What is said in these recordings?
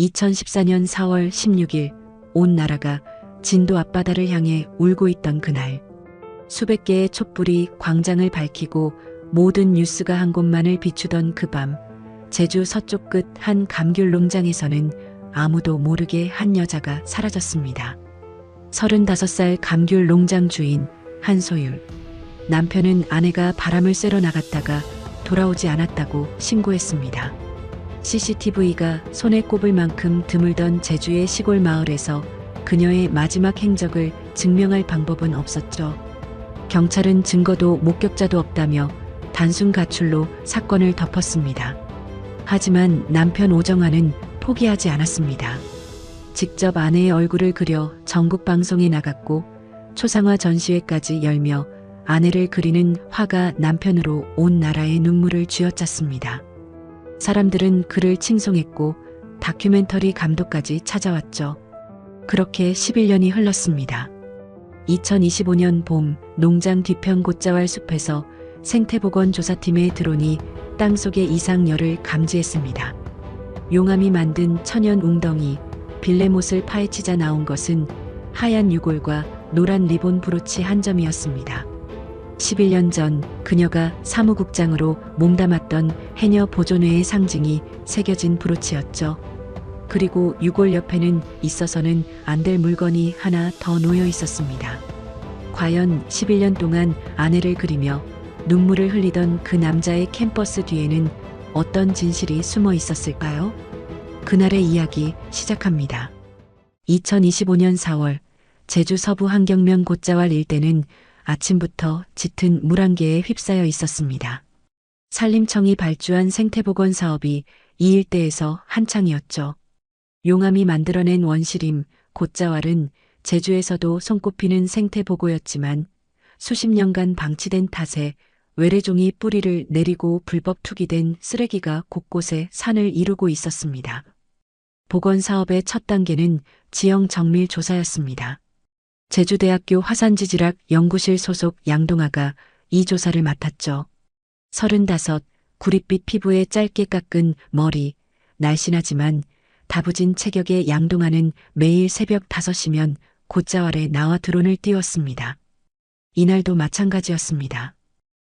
2014년 4월 16일 온 나라가 진도 앞바다를 향해 울고 있던 그날, 수백 개의 촛불이 광장을 밝히고 모든 뉴스가 한 곳만을 비추던 그 밤, 제주 서쪽 끝 한 감귤 농장에서는 아무도 모르게 한 여자가 사라졌습니다. 35살 감귤 농장 주인 한소율. 남편은 아내가 바람을 쐬러 나갔다가 돌아오지 않았다고 신고했습니다. CCTV가 손에 꼽을 만큼 드물던 제주의 시골 마을에서 그녀의 마지막 행적을 증명할 방법은 없었죠. 경찰은 증거도 목격자도 없다며 단순 가출로 사건을 덮었습니다. 하지만 남편 오정환은 포기하지 않았습니다. 직접 아내의 얼굴을 그려 전국 방송에 나갔고 초상화 전시회까지 열며 아내를 그리는 화가 남편으로 온 나라의 눈물을 쥐어짰습니다. 사람들은 그를 칭송했고 다큐멘터리 감독까지 찾아왔죠. 그렇게 11년이 흘렀습니다. 2025년 봄 농장 뒤편 곶자왈 숲에서 생태보건조사팀의 드론이 땅속의 이상열을 감지했습니다. 용암이 만든 천연 웅덩이 빌레못을 파헤치자 나온 것은 하얀 유골과 노란 리본 브로치 한 점이었습니다. 11년 전 그녀가 사무국장으로 몸담았던 해녀 보존회의 상징이 새겨진 브로치였죠. 그리고 유골 옆에는 있어서는 안 될 물건이 하나 더 놓여 있었습니다. 과연 11년 동안 아내를 그리며 눈물을 흘리던 그 남자의 캠퍼스 뒤에는 어떤 진실이 숨어 있었을까요? 그날의 이야기 시작합니다. 2025년 4월 제주 서부 한경면 곶자왈 일대는 아침부터 짙은 물안개에 휩싸여 있었습니다. 산림청이 발주한 생태보건 사업이 이 일대에서 한창이었죠. 용암이 만들어낸 원시림 곶자왈은 제주에서도 손꼽히는 생태보고였지만 수십 년간 방치된 탓에 외래종이 뿌리를 내리고 불법 투기된 쓰레기가 곳곳에 산을 이루고 있었습니다. 보건사업의 첫 단계는 지형 정밀 조사였습니다. 제주대학교 화산지질학 연구실 소속 양동아가 이 조사를 맡았죠. 35, 구릿빛 피부에 짧게 깎은 머리, 날씬하지만 다부진 체격의 양동아는 매일 새벽 5시면 곶자왈에 나와 드론을 띄웠습니다. 이날도 마찬가지였습니다.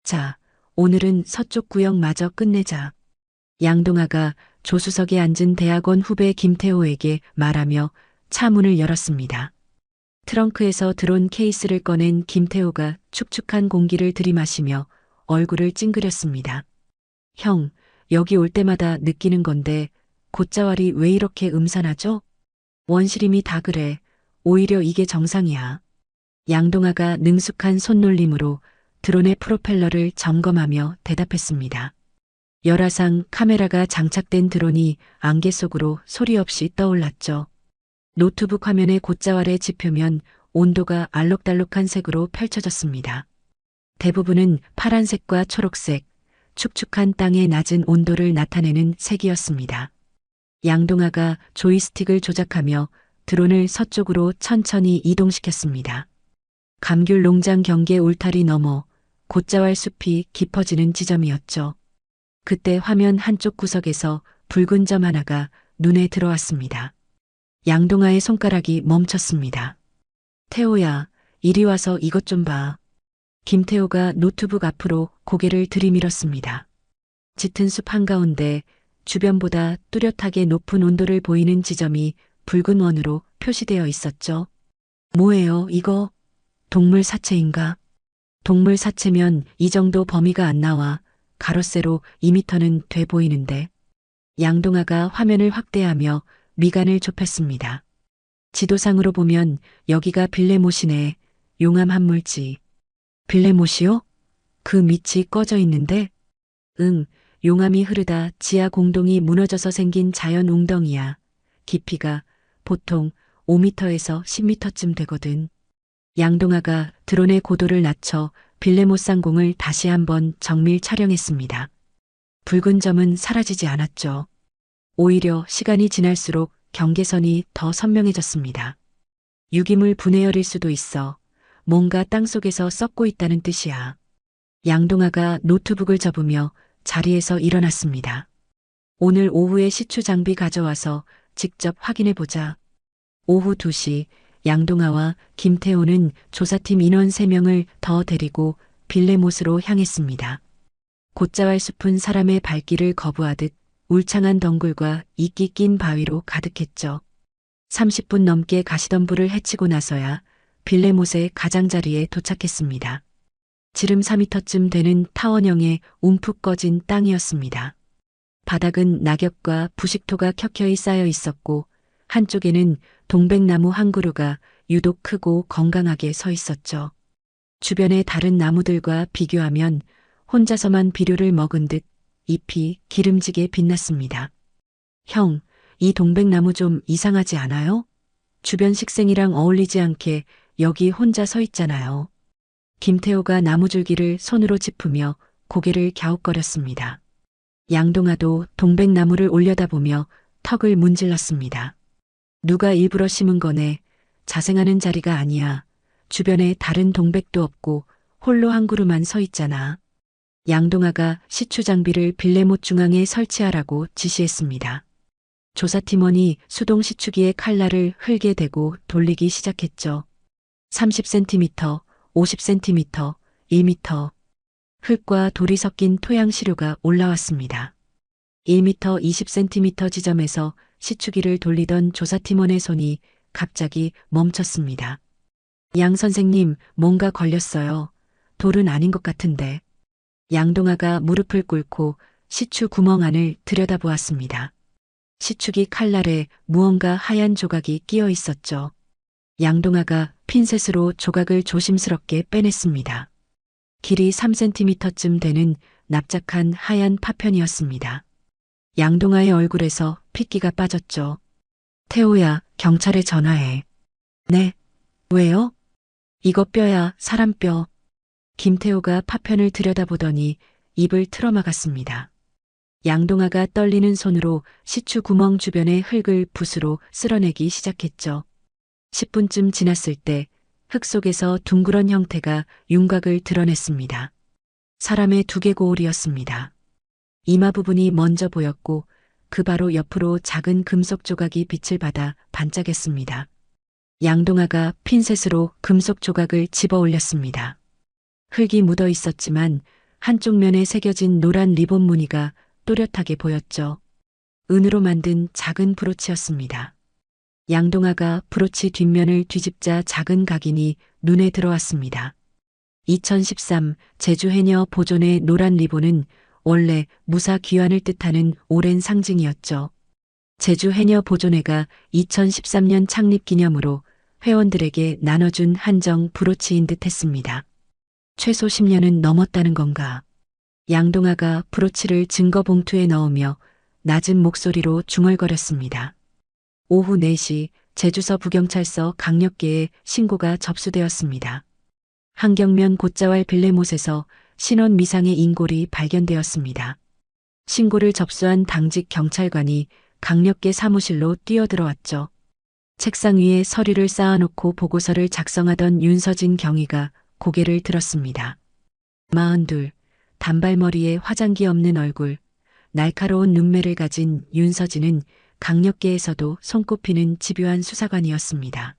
자, 오늘은 서쪽 구역마저 끝내자. 양동아가 조수석에 앉은 대학원 후배 김태호에게 말하며 차 문을 열었습니다. 트렁크에서 드론 케이스를 꺼낸 김태호가 축축한 공기를 들이마시며 얼굴을 찡그렸습니다. 형, 여기 올 때마다 느끼는 건데 곶자왈이 왜 이렇게 음산하죠? 원시림이 다 그래. 오히려 이게 정상이야. 양동아가 능숙한 손놀림으로 드론의 프로펠러를 점검하며 대답했습니다. 열화상 카메라가 장착된 드론이 안개 속으로 소리 없이 떠올랐죠. 노트북 화면의 곶자왈의 지표면 온도가 알록달록한 색으로 펼쳐졌습니다. 대부분은 파란색과 초록색, 축축한 땅의 낮은 온도를 나타내는 색이었습니다. 양동아가 조이스틱을 조작하며 드론을 서쪽으로 천천히 이동시켰습니다. 감귤 농장 경계 울타리 너머 곶자왈 숲이 깊어지는 지점이었죠. 그때 화면 한쪽 구석에서 붉은 점 하나가 눈에 들어왔습니다. 양동아의 손가락이 멈췄습니다. 태호야, 이리 와서 이것 좀 봐. 김태호가 노트북 앞으로 고개를 들이밀었습니다. 짙은 숲 한가운데 주변보다 뚜렷하게 높은 온도를 보이는 지점이 붉은 원으로 표시되어 있었죠. 뭐예요, 이거? 동물 사체인가? 동물 사체면 이 정도 범위가 안 나와. 가로세로 2m는 돼 보이는데. 양동아가 화면을 확대하며 미간을 좁혔습니다. 지도상으로 보면 여기가 빌레못이네. 용암 함물지. 빌레못이요? 그 밑이 꺼져 있는데? 응, 용암이 흐르다 지하 공동이 무너져서 생긴 자연 웅덩이야. 깊이가 보통 5m에서 10m쯤 되거든. 양동아가 드론의 고도를 낮춰 빌레못 상공을 다시 한번 정밀 촬영했습니다. 붉은 점은 사라지지 않았죠. 오히려 시간이 지날수록 경계선이 더 선명해졌습니다. 유기물 분해열일 수도 있어. 뭔가 땅속에서 썩고 있다는 뜻이야. 양동아가 노트북을 접으며 자리에서 일어났습니다. 오늘 오후에 시추 장비 가져와서 직접 확인해보자. 오후 2시 양동아와 김태호는 조사팀 인원 3명을 더 데리고 빌레못으로 향했습니다. 곧자왈 숲은 사람의 발길을 거부하듯 울창한 덩굴과 이끼 낀 바위로 가득했죠. 30분 넘게 가시덤불을 헤치고 나서야 빌레못의 가장자리에 도착했습니다. 지름 4m쯤 되는 타원형의 움푹 꺼진 땅이었습니다. 바닥은 낙엽과 부식토가 켜켜이 쌓여 있었고 한쪽에는 동백나무 한 그루가 유독 크고 건강하게 서 있었죠. 주변의 다른 나무들과 비교하면 혼자서만 비료를 먹은 듯 잎이 기름지게 빛났습니다. 형, 이 동백나무 좀 이상하지 않아요? 주변 식생이랑 어울리지 않게 여기 혼자 서 있잖아요. 김태호가 나무줄기를 손으로 짚으며 고개를 갸웃거렸습니다. 양동아도 동백나무를 올려다보며 턱을 문질렀습니다. 누가 일부러 심은 거네. 자생하는 자리가 아니야. 주변에 다른 동백도 없고 홀로 한 그루만 서 있잖아. 양동아가 시추 장비를 빌레못 중앙에 설치하라고 지시했습니다. 조사팀원이 수동 시추기의 칼날을 흙에 대고 돌리기 시작했죠. 30cm, 50cm, 1m. 흙과 돌이 섞인 토양 시료가 올라왔습니다. 1m 20cm 지점에서 시추기를 돌리던 조사팀원의 손이 갑자기 멈췄습니다. 양 선생님, 뭔가 걸렸어요. 돌은 아닌 것 같은데. 양동아가 무릎을 꿇고 시추 구멍 안을 들여다보았습니다. 시추기 칼날에 무언가 하얀 조각이 끼어 있었죠. 양동아가 핀셋으로 조각을 조심스럽게 빼냈습니다. 길이 3cm쯤 되는 납작한 하얀 파편이었습니다. 양동아의 얼굴에서 핏기가 빠졌죠. 태호야, 경찰에 전화해. 네. 왜요? 이거 뼈야, 사람 뼈. 김태호가 파편을 들여다보더니 입을 틀어막았습니다. 양동아가 떨리는 손으로 시추 구멍 주변의 흙을 붓으로 쓸어내기 시작했죠. 10분쯤 지났을 때 흙 속에서 둥그런 형태가 윤곽을 드러냈습니다. 사람의 두개골이었습니다. 이마 부분이 먼저 보였고 그 바로 옆으로 작은 금속 조각이 빛을 받아 반짝였습니다. 양동아가 핀셋으로 금속 조각을 집어 올렸습니다. 흙이 묻어 있었지만 한쪽 면에 새겨진 노란 리본 무늬가 또렷하게 보였죠. 은으로 만든 작은 브로치였습니다. 양동아가 브로치 뒷면을 뒤집자 작은 각인이 눈에 들어왔습니다. 2013 제주해녀 보존의 노란 리본은 원래 무사 귀환을 뜻하는 오랜 상징이었죠. 제주해녀 보존회가 2013년 창립 기념으로 회원들에게 나눠준 한정 브로치인 듯 했습니다. 최소 10년은 넘었다는 건가. 양동아가 브로치를 증거 봉투에 넣으며 낮은 목소리로 중얼거렸습니다. 오후 4시 제주서 부경찰서 강력계에 신고가 접수되었습니다. 한경면 곧자왈 빌레못에서 신원 미상의 인골이 발견되었습니다. 신고를 접수한 당직 경찰관이 강력계 사무실로 뛰어들어왔죠. 책상 위에 서류를 쌓아놓고 보고서를 작성하던 윤서진 경위가 고개를 들었습니다. 42, 단발머리에 화장기 없는 얼굴, 날카로운 눈매를 가진 윤서진은 강력계에서도 손꼽히는 집요한 수사관이었습니다.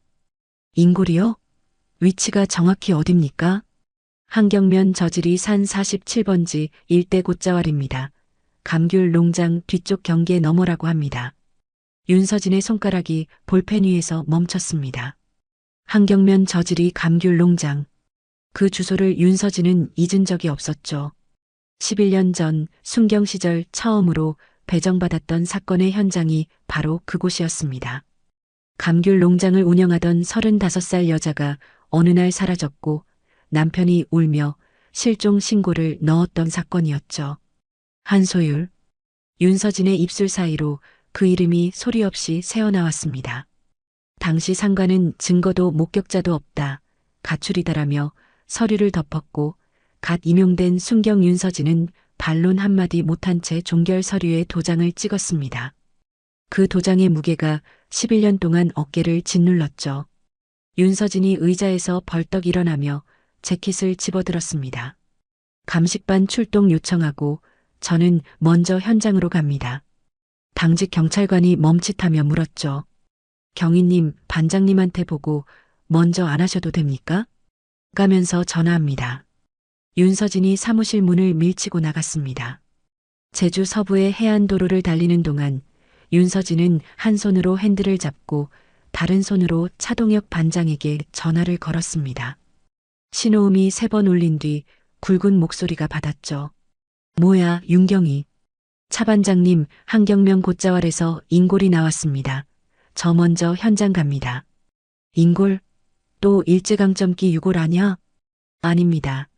인골이요? 위치가 정확히 어딥니까? 한경면 저지리 산 47번지 일대 곧자왈입니다. 감귤 농장 뒤쪽 경계 너머라고 합니다. 윤서진의 손가락이 볼펜 위에서 멈췄습니다. 한경면 저지리 감귤 농장. 그 주소를 윤서진은 잊은 적이 없었죠. 11년 전 순경 시절 처음으로 배정받았던 사건의 현장이 바로 그곳이었습니다. 감귤 농장을 운영하던 35살 여자가 어느 날 사라졌고 남편이 울며 실종 신고를 넣었던 사건이었죠. 한소율. 윤서진의 입술 사이로 그 이름이 소리 없이 새어나왔습니다. 당시 상관은 증거도 목격자도 없다. 가출이다라며 서류를 덮었고 갓 임용된 순경 윤서진은 반론 한마디 못한 채 종결 서류에 도장을 찍었습니다. 그 도장의 무게가 11년 동안 어깨를 짓눌렀죠. 윤서진이 의자에서 벌떡 일어나며 재킷을 집어들었습니다. 감식반 출동 요청하고 저는 먼저 현장으로 갑니다. 당직 경찰관이 멈칫하며 물었죠. 경위님, 반장님한테 보고 먼저 안 하셔도 됩니까? 가면서 전화합니다. 윤서진이 사무실 문을 밀치고 나갔습니다. 제주 서부의 해안도로를 달리는 동안 윤서진은 한 손으로 핸들을 잡고 다른 손으로 차동혁 반장에게 전화를 걸었습니다. 신호음이 3번 울린 뒤 굵은 목소리가 받았죠. 뭐야, 윤경이. 차 반장님, 한경명 곶자왈에서 인골이 나왔습니다. 저 먼저 현장 갑니다. 인골? 또 일제강점기 유골 아냐? 아닙니다.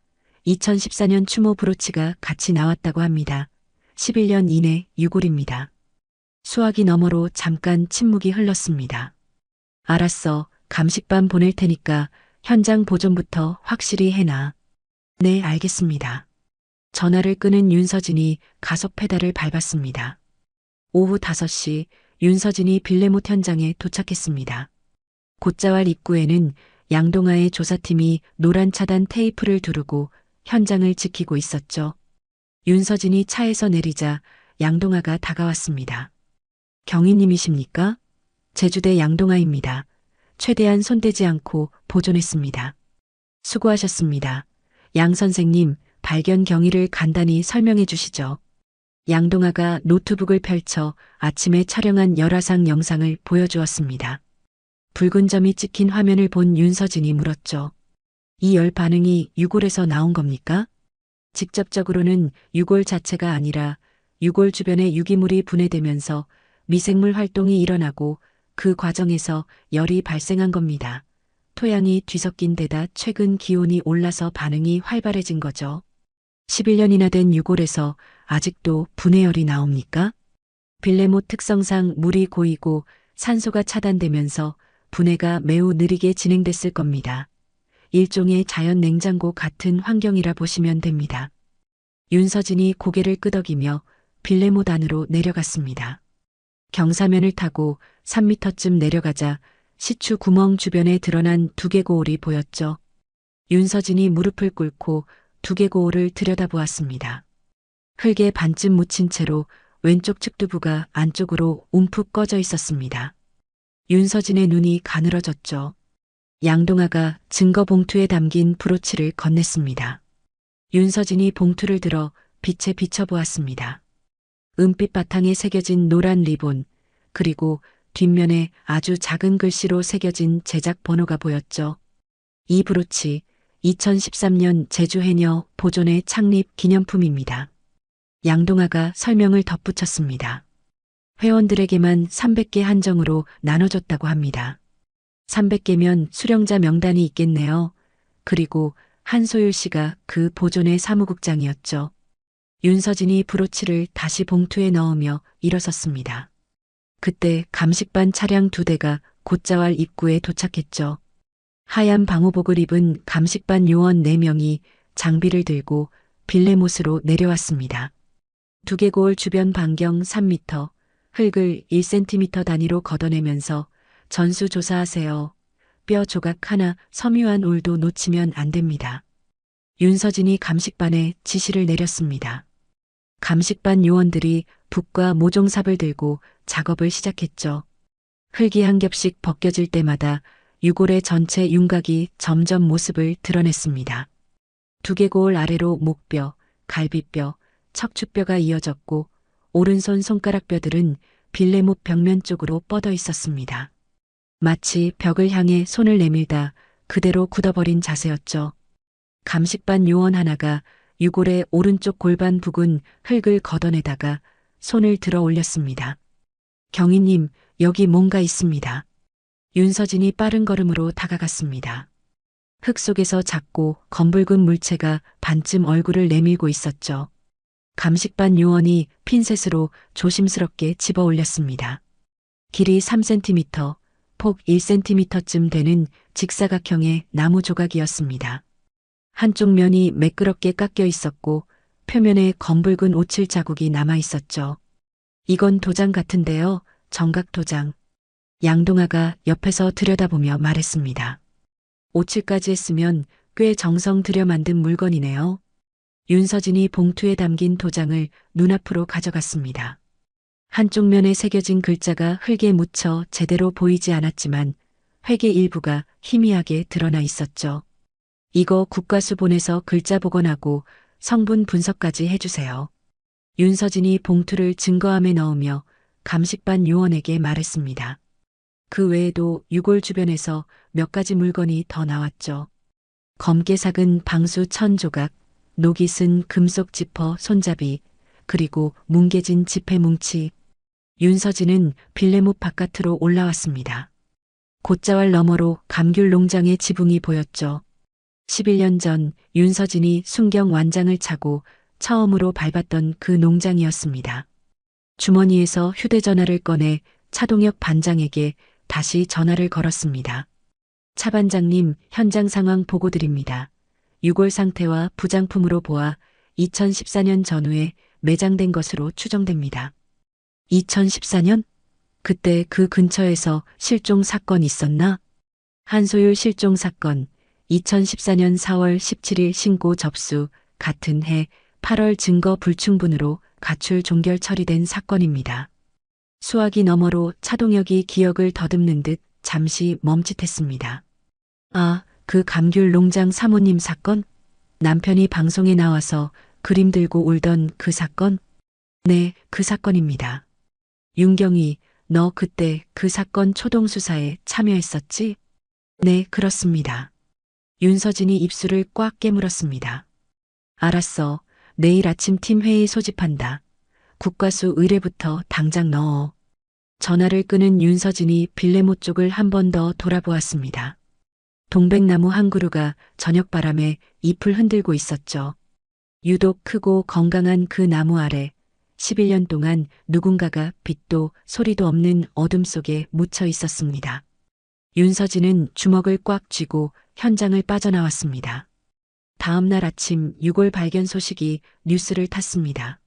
2014년 추모 브로치가 같이 나왔다고 합니다. 11년 이내 유골입니다. 수화기 너머로 잠깐 침묵이 흘렀습니다. 알았어. 감식반 보낼 테니까 현장 보존부터 확실히 해놔. 네, 알겠습니다. 전화를 끄는 윤서진이 가속 페달을 밟았습니다. 오후 5시 윤서진이 빌레못 현장에 도착했습니다. 곶자왈 입구에는 양동아의 조사팀이 노란 차단 테이프를 두르고 현장을 지키고 있었죠. 윤서진이 차에서 내리자 양동아가 다가왔습니다. 경위님이십니까? 제주대 양동아입니다. 최대한 손대지 않고 보존했습니다. 수고하셨습니다. 양 선생님, 발견 경위를 간단히 설명해 주시죠. 양동아가 노트북을 펼쳐 아침에 촬영한 열화상 영상을 보여주었습니다. 붉은 점이 찍힌 화면을 본 윤서진이 물었죠. 이 열 반응이 유골에서 나온 겁니까? 직접적으로는 유골 자체가 아니라 유골 주변에 유기물이 분해되면서 미생물 활동이 일어나고 그 과정에서 열이 발생한 겁니다. 토양이 뒤섞인 데다 최근 기온이 올라서 반응이 활발해진 거죠. 11년이나 된 유골에서 아직도 분해열이 나옵니까? 빌레못 특성상 물이 고이고 산소가 차단되면서 분해가 매우 느리게 진행됐을 겁니다. 일종의 자연 냉장고 같은 환경이라 보시면 됩니다. 윤서진이 고개를 끄덕이며 빌레못 안으로 내려갔습니다. 경사면을 타고 3미터쯤 내려가자 시추 구멍 주변에 드러난 두개고울이 보였죠. 윤서진이 무릎을 꿇고 두개고울을 들여다보았습니다. 흙에 반쯤 묻힌 채로 왼쪽 측두부가 안쪽으로 움푹 꺼져 있었습니다. 윤서진의 눈이 가늘어졌죠. 양동아가 증거 봉투에 담긴 브로치를 건넸습니다. 윤서진이 봉투를 들어 빛에 비춰보았습니다. 은빛 바탕에 새겨진 노란 리본, 그리고 뒷면에 아주 작은 글씨로 새겨진 제작 번호가 보였죠. 이 브로치 2013년 제주해녀 보존회 창립 기념품입니다. 양동아가 설명을 덧붙였습니다. 회원들에게만 300개 한정으로 나눠줬다고 합니다. 300개면 수령자 명단이 있겠네요. 그리고 한소율 씨가 그 보존회 사무국장이었죠. 윤서진이 브로치를 다시 봉투에 넣으며 일어섰습니다. 그때 감식반 차량 2대가 곶자왈 입구에 도착했죠. 하얀 방호복을 입은 감식반 요원 4명이 장비를 들고 빌레못으로 내려왔습니다. 두개고울 주변 반경 3m, 흙을 1cm 단위로 걷어내면서 전수조사하세요. 뼈 조각 하나 섬유한 울도 놓치면 안 됩니다. 윤서진이 감식반에 지시를 내렸습니다. 감식반 요원들이 붓과 모종삽을 들고 작업을 시작했죠. 흙이 한 겹씩 벗겨질 때마다 유골의 전체 윤곽이 점점 모습을 드러냈습니다. 두개고울 아래로 목뼈, 갈비뼈, 척추뼈가 이어졌고 오른손 손가락뼈들은 빌레못 벽면 쪽으로 뻗어 있었습니다. 마치 벽을 향해 손을 내밀다 그대로 굳어버린 자세였죠. 감식반 요원 하나가 유골의 오른쪽 골반 부근 흙을 걷어내다가 손을 들어 올렸습니다. 경위님, 여기 뭔가 있습니다. 윤서진이 빠른 걸음으로 다가갔습니다. 흙 속에서 작고 검붉은 물체가 반쯤 얼굴을 내밀고 있었죠. 감식반 요원이 핀셋으로 조심스럽게 집어 올렸습니다. 길이 3cm, 폭 1cm쯤 되는 직사각형의 나무 조각이었습니다. 한쪽 면이 매끄럽게 깎여 있었고 표면에 검붉은 오칠 자국이 남아 있었죠. 이건 도장 같은데요. 정각 도장. 양동아가 옆에서 들여다보며 말했습니다. 오칠까지 했으면 꽤 정성 들여 만든 물건이네요. 윤서진이 봉투에 담긴 도장을 눈앞으로 가져갔습니다. 한쪽 면에 새겨진 글자가 흙에 묻혀 제대로 보이지 않았지만 회계 일부가 희미하게 드러나 있었죠. 이거 국과수 보내서 글자 복원하고 성분 분석까지 해주세요. 윤서진이 봉투를 증거함에 넣으며 감식반 요원에게 말했습니다. 그 외에도 유골 주변에서 몇 가지 물건이 더 나왔죠. 검게 삭은 방수 1000조각, 녹이 쓴 금속 지퍼 손잡이, 그리고 뭉개진 지폐 뭉치. 윤서진은 빌레못 바깥으로 올라왔습니다. 곶자왈 너머로 감귤 농장의 지붕이 보였죠. 11년 전 윤서진이 순경 완장을 차고 처음으로 밟았던 그 농장이었습니다. 주머니에서 휴대전화를 꺼내 차동혁 반장에게 다시 전화를 걸었습니다. 차 반장님, 현장 상황 보고 드립니다. 유골 상태와 부장품으로 보아 2014년 전후에 매장된 것으로 추정됩니다. 2014년? 그때 그 근처에서 실종 사건 있었나? 한소율 실종 사건, 2014년 4월 17일 신고 접수, 같은 해 8월 증거 불충분으로 가출 종결 처리된 사건입니다. 수화기 너머로 차동혁이 기억을 더듬는 듯 잠시 멈칫했습니다. 아, 그 감귤 농장 사모님 사건? 남편이 방송에 나와서 그림 들고 울던 그 사건? 네, 그 사건입니다. 윤경이, 너 그때 그 사건 초동 수사에 참여했었지? 네, 그렇습니다. 윤서진이 입술을 꽉 깨물었습니다. 알았어. 내일 아침 팀 회의 소집한다. 국과수 의뢰부터 당장 넣어. 전화를 끄는 윤서진이 빌레모 쪽을 한 번 더 돌아보았습니다. 동백나무 한 그루가 저녁바람에 잎을 흔들고 있었죠. 유독 크고 건강한 그 나무 아래 11년 동안 누군가가 빛도 소리도 없는 어둠 속에 묻혀 있었습니다. 윤서진은 주먹을 꽉 쥐고 현장을 빠져나왔습니다. 다음 날 아침 유골 발견 소식이 뉴스를 탔습니다.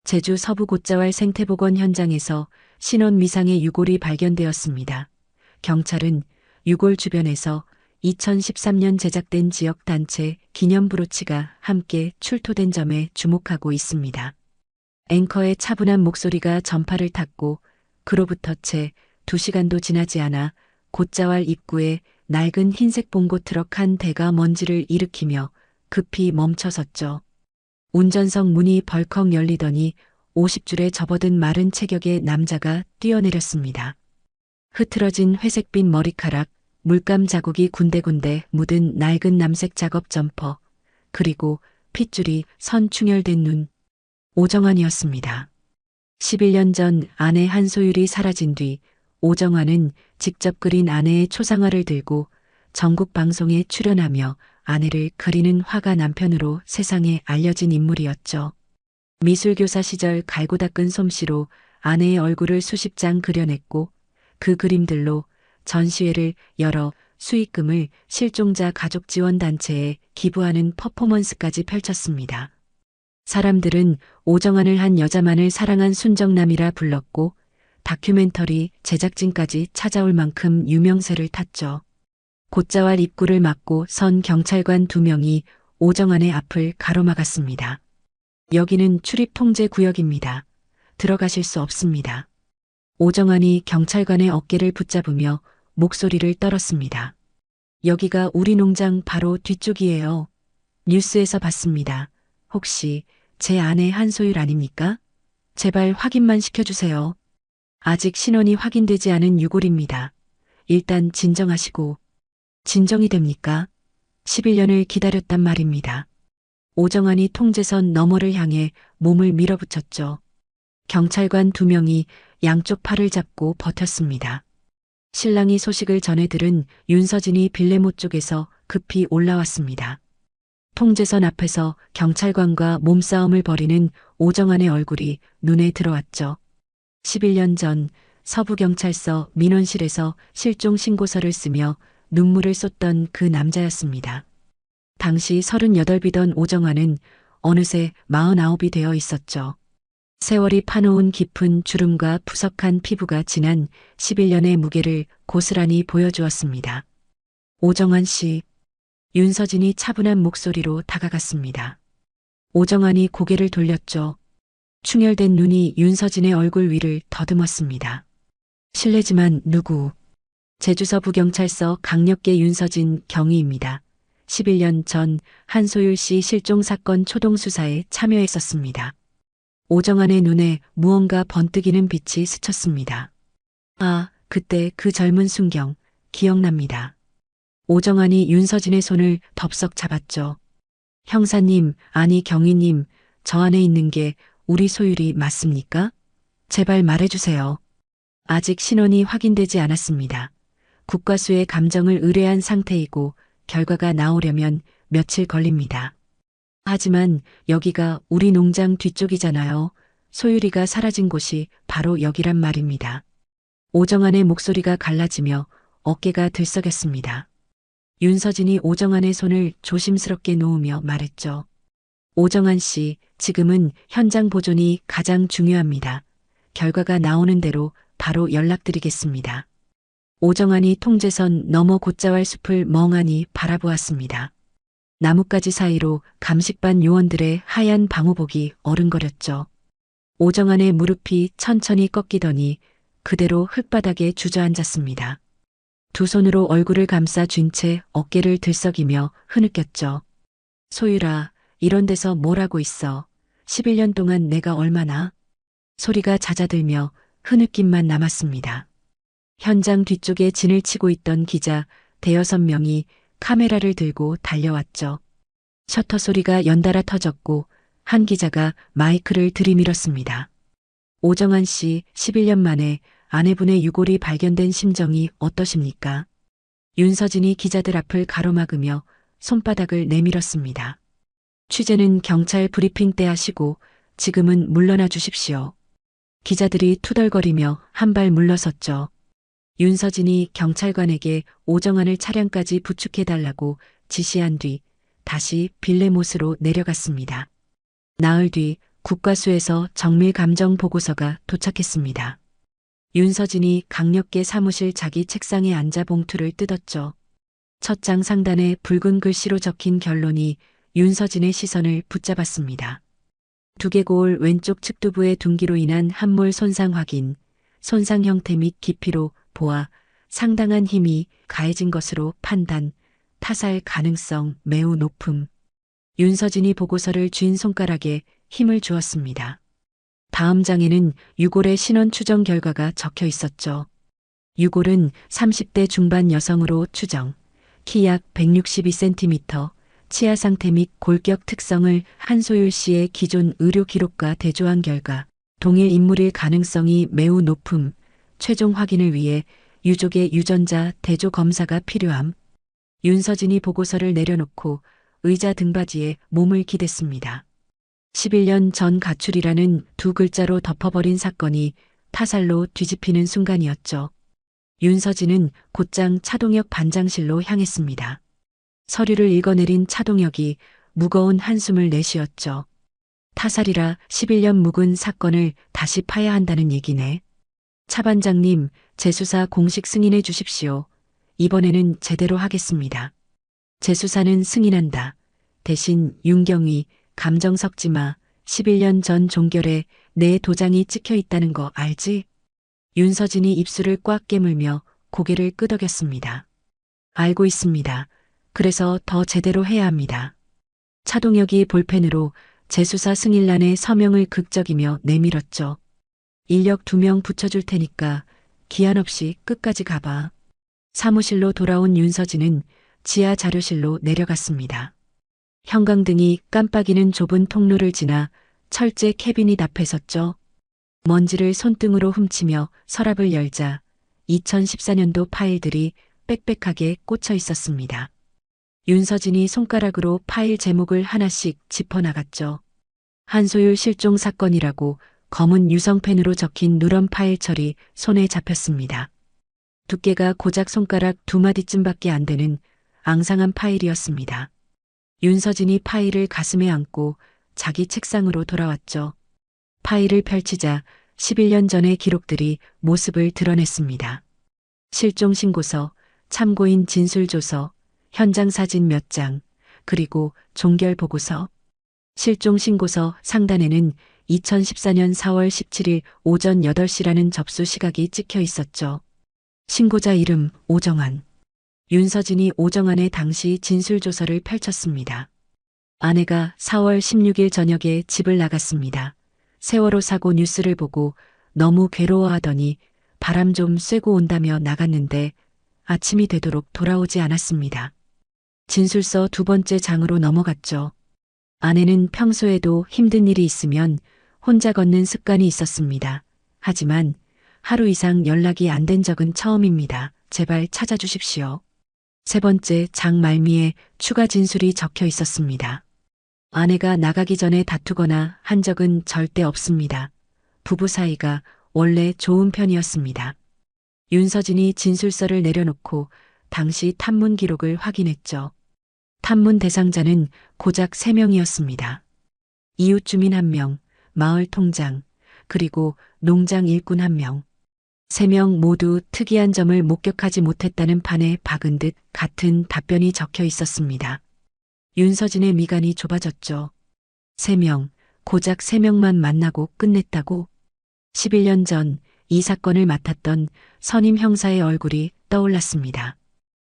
제주 서부 곶자왈 생태복원 현장에서 신원 미상의 유골이 발견되었습니다. 경찰은 유골 주변에서 2013년 제작된 지역단체 기념 브로치가 함께 출토된 점에 주목하고 있습니다. 앵커의 차분한 목소리가 전파를 탔고 그로부터 채 2시간도 지나지 않아 곶자왈 입구에 낡은 흰색 봉고 트럭 한 대가 먼지를 일으키며 급히 멈춰섰죠. 운전석 문이 벌컥 열리더니 50줄에 접어든 마른 체격의 남자가 뛰어내렸습니다. 흐트러진 회색빛 머리카락, 물감 자국이 군데군데 묻은 낡은 남색 작업 점퍼, 그리고 핏줄이 선 충혈된 눈. 오정환이었습니다. 11년 전 아내 한소율이 사라진 뒤 오정환은 직접 그린 아내의 초상화를 들고 전국 방송에 출연하며 아내를 그리는 화가 남편으로 세상에 알려진 인물이었죠. 미술교사 시절 갈고 닦은 솜씨로 아내의 얼굴을 수십 장 그려냈고 그 그림들로 전시회를 열어 수익금을 실종자 가족 지원 단체에 기부하는 퍼포먼스까지 펼쳤습니다. 사람들은 오정환을 한 여자만을 사랑한 순정남이라 불렀고 다큐멘터리 제작진까지 찾아올 만큼 유명세를 탔죠. 곶자왈 입구를 막고 선 경찰관 2명이 오정환의 앞을 가로막았습니다. 여기는 출입 통제 구역입니다. 들어가실 수 없습니다. 오정환이 경찰관의 어깨를 붙잡으며 목소리를 떨었습니다. 여기가 우리 농장 바로 뒤쪽이에요. 뉴스에서 봤습니다. 혹시 제 아내 한소율 아닙니까? 제발 확인만 시켜주세요. 아직 신원이 확인되지 않은 유골입니다. 일단 진정하시고. 진정이 됩니까? 11년을 기다렸단 말입니다. 오정환이 통제선 너머를 향해 몸을 밀어붙였죠. 경찰관 2명이 양쪽 팔을 잡고 버텼습니다. 신랑이 소식을 전해 들은 윤서진이 빌레모 쪽에서 급히 올라왔습니다. 통제선 앞에서 경찰관과 몸싸움을 벌이는 오정환의 얼굴이 눈에 들어왔죠. 11년 전 서부경찰서 민원실에서 실종 신고서를 쓰며 눈물을 쏟던 그 남자였습니다. 당시 38이던 오정환은 어느새 49이 되어 있었죠. 세월이 파놓은 깊은 주름과 푸석한 피부가 지난 11년의 무게를 고스란히 보여주었습니다. 오정환 씨, 윤서진이 차분한 목소리로 다가갔습니다. 오정환이 고개를 돌렸죠. 충혈된 눈이 윤서진의 얼굴 위를 더듬었습니다. 실례지만 누구? 제주서부경찰서 강력계 윤서진 경위입니다. 11년 전 한소율 씨 실종 사건 초동 수사에 참여했었습니다. 오정안의 눈에 무언가 번뜩이는 빛이 스쳤습니다. 아, 그때 그 젊은 순경, 기억납니다. 오정안이 윤서진의 손을 덥석 잡았죠. 형사님, 아니 경위님, 저 안에 있는 게 우리 소율이 맞습니까? 제발 말해주세요. 아직 신원이 확인되지 않았습니다. 국과수의 감정을 의뢰한 상태이고 결과가 나오려면 며칠 걸립니다. 하지만 여기가 우리 농장 뒤쪽이잖아요. 소율이가 사라진 곳이 바로 여기란 말입니다. 오정안의 목소리가 갈라지며 어깨가 들썩였습니다. 윤서진이 오정안의 손을 조심스럽게 놓으며 말했죠. 오정안 씨, 지금은 현장 보존이 가장 중요합니다. 결과가 나오는 대로 바로 연락드리겠습니다. 오정안이 통제선 너머 곶자왈 숲을 멍하니 바라보았습니다. 나뭇가지 사이로 감식반 요원들의 하얀 방호복이 어른거렸죠. 오정안의 무릎이 천천히 꺾이더니 그대로 흙바닥에 주저앉았습니다. 두 손으로 얼굴을 감싸 쥔 채 어깨를 들썩이며 흐느꼈죠. 소율아, 이런 데서 뭘 하고 있어. 11년 동안 내가 얼마나. 소리가 잦아들며 흐느낌만 남았습니다. 현장 뒤쪽에 진을 치고 있던 기자 대여섯 명이 카메라를 들고 달려왔죠. 셔터 소리가 연달아 터졌고 한 기자가 마이크를 들이밀었습니다. 오정안 씨, 11년 만에 아내분의 유골이 발견된 심정이 어떠십니까? 윤서진이 기자들 앞을 가로막으며 손바닥을 내밀었습니다. 취재는 경찰 브리핑 때 하시고 지금은 물러나 주십시오. 기자들이 투덜거리며 한 발 물러섰죠. 윤서진이 경찰관에게 오정안을 차량까지 부축해달라고 지시한 뒤 다시 빌레못으로 내려갔습니다. 나흘 뒤 국과수에서 정밀 감정 보고서가 도착했습니다. 윤서진이 강력계 사무실 자기 책상에 앉아 봉투를 뜯었죠. 첫 장 상단에 붉은 글씨로 적힌 결론이 윤서진의 시선을 붙잡았습니다. 두개골 왼쪽 측두부의 둔기로 인한 함몰 손상 확인, 손상 형태 및 깊이로 보아 상당한 힘이 가해진 것으로 판단, 타살 가능성 매우 높음. 윤서진이 보고서를 쥔 손가락에 힘을 주었습니다. 다음 장에는 유골의 신원 추정 결과가 적혀 있었죠. 유골은 30대 중반 여성으로 추정, 키 약 162cm, 치아 상태 및 골격 특성을 한소율 씨의 기존 의료 기록과 대조한 결과 동일 인물일 가능성이 매우 높음, 최종 확인을 위해 유족의 유전자 대조 검사가 필요함. 윤서진이 보고서를 내려놓고 의자 등받이에 몸을 기댔습니다. 11년 전 가출이라는 두 글자로 덮어버린 사건이 타살로 뒤집히는 순간이었죠. 윤서진은 곧장 차동혁 반장실로 향했습니다. 서류를 읽어내린 차동혁이 무거운 한숨을 내쉬었죠. 타살이라 11년 묵은 사건을 다시 파야 한다는 얘기네. 차 반장님, 재수사 공식 승인해 주십시오. 이번에는 제대로 하겠습니다. 재수사는 승인한다. 대신 윤경위, 감정 섞지 마. 11년 전 종결에 내 도장이 찍혀 있다는 거 알지? 윤서진이 입술을 꽉 깨물며 고개를 끄덕였습니다. 알고 있습니다. 그래서 더 제대로 해야 합니다. 차동혁이 볼펜으로 재수사 승인란에 서명을 극적이며 내밀었죠. 인력 2명 붙여줄 테니까 기한 없이 끝까지 가봐. 사무실로 돌아온 윤서진은 지하 자료실로 내려갔습니다. 형광등이 깜빡이는 좁은 통로를 지나 철제 캐비닛 앞에 섰죠. 먼지를 손등으로 훔치며 서랍을 열자 2014년도 파일들이 빽빽하게 꽂혀 있었습니다. 윤서진이 손가락으로 파일 제목을 하나씩 짚어나갔죠. 한소율 실종 사건이라고 검은 유성펜으로 적힌 누런 파일철이 손에 잡혔습니다. 두께가 고작 손가락 2마디쯤밖에 안 되는 앙상한 파일이었습니다. 윤서진이 파일을 가슴에 안고 자기 책상으로 돌아왔죠. 파일을 펼치자 11년 전의 기록들이 모습을 드러냈습니다. 실종 신고서, 참고인 진술조서, 현장 사진 몇 장, 그리고 종결 보고서. 실종 신고서 상단에는 2014년 4월 17일 오전 8시라는 접수 시각이 찍혀 있었죠. 신고자 이름 오정환. 윤서진이 오정환의 당시 진술조서를 펼쳤습니다. 아내가 4월 16일 저녁에 집을 나갔습니다. 세월호 사고 뉴스를 보고 너무 괴로워하더니 바람 좀 쐬고 온다며 나갔는데 아침이 되도록 돌아오지 않았습니다. 진술서 두 번째 장으로 넘어갔죠. 아내는 평소에도 힘든 일이 있으면 혼자 걷는 습관이 있었습니다. 하지만 하루 이상 연락이 안 된 적은 처음입니다. 제발 찾아주십시오. 세 번째 장 말미에 추가 진술이 적혀 있었습니다. 아내가 나가기 전에 다투거나 한 적은 절대 없습니다. 부부 사이가 원래 좋은 편이었습니다. 윤서진이 진술서를 내려놓고 당시 탐문 기록을 확인했죠. 탐문 대상자는 고작 3명이었습니다. 이웃 주민 1명, 마을 통장, 그리고 농장 일꾼 1명. 3명 모두 특이한 점을 목격하지 못했다는 판에 박은 듯 같은 답변이 적혀 있었습니다. 윤서진의 미간이 좁아졌죠. 3명, 고작 3명만 만나고 끝냈다고? 11년 전 이 사건을 맡았던 선임 형사의 얼굴이 떠올랐습니다.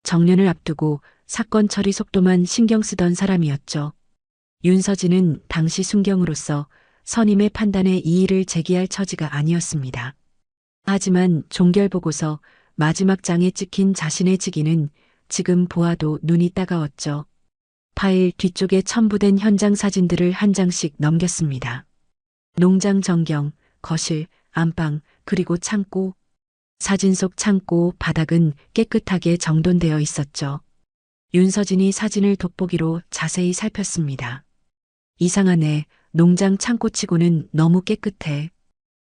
정년을 앞두고 사건 처리 속도만 신경 쓰던 사람이었죠. 윤서진은 당시 순경으로서 선임의 판단에 이의를 제기할 처지가 아니었습니다. 하지만 종결보고서 마지막 장에 찍힌 자신의 직위는 지금 보아도 눈이 따가웠죠. 파일 뒤쪽에 첨부된 현장 사진들을 한 장씩 넘겼습니다. 농장 전경, 거실, 안방, 그리고 창고. 사진 속 창고 바닥은 깨끗하게 정돈되어 있었죠. 윤서진이 사진을 돋보기로 자세히 살폈습니다. 이상하네. 농장 창고치고는 너무 깨끗해.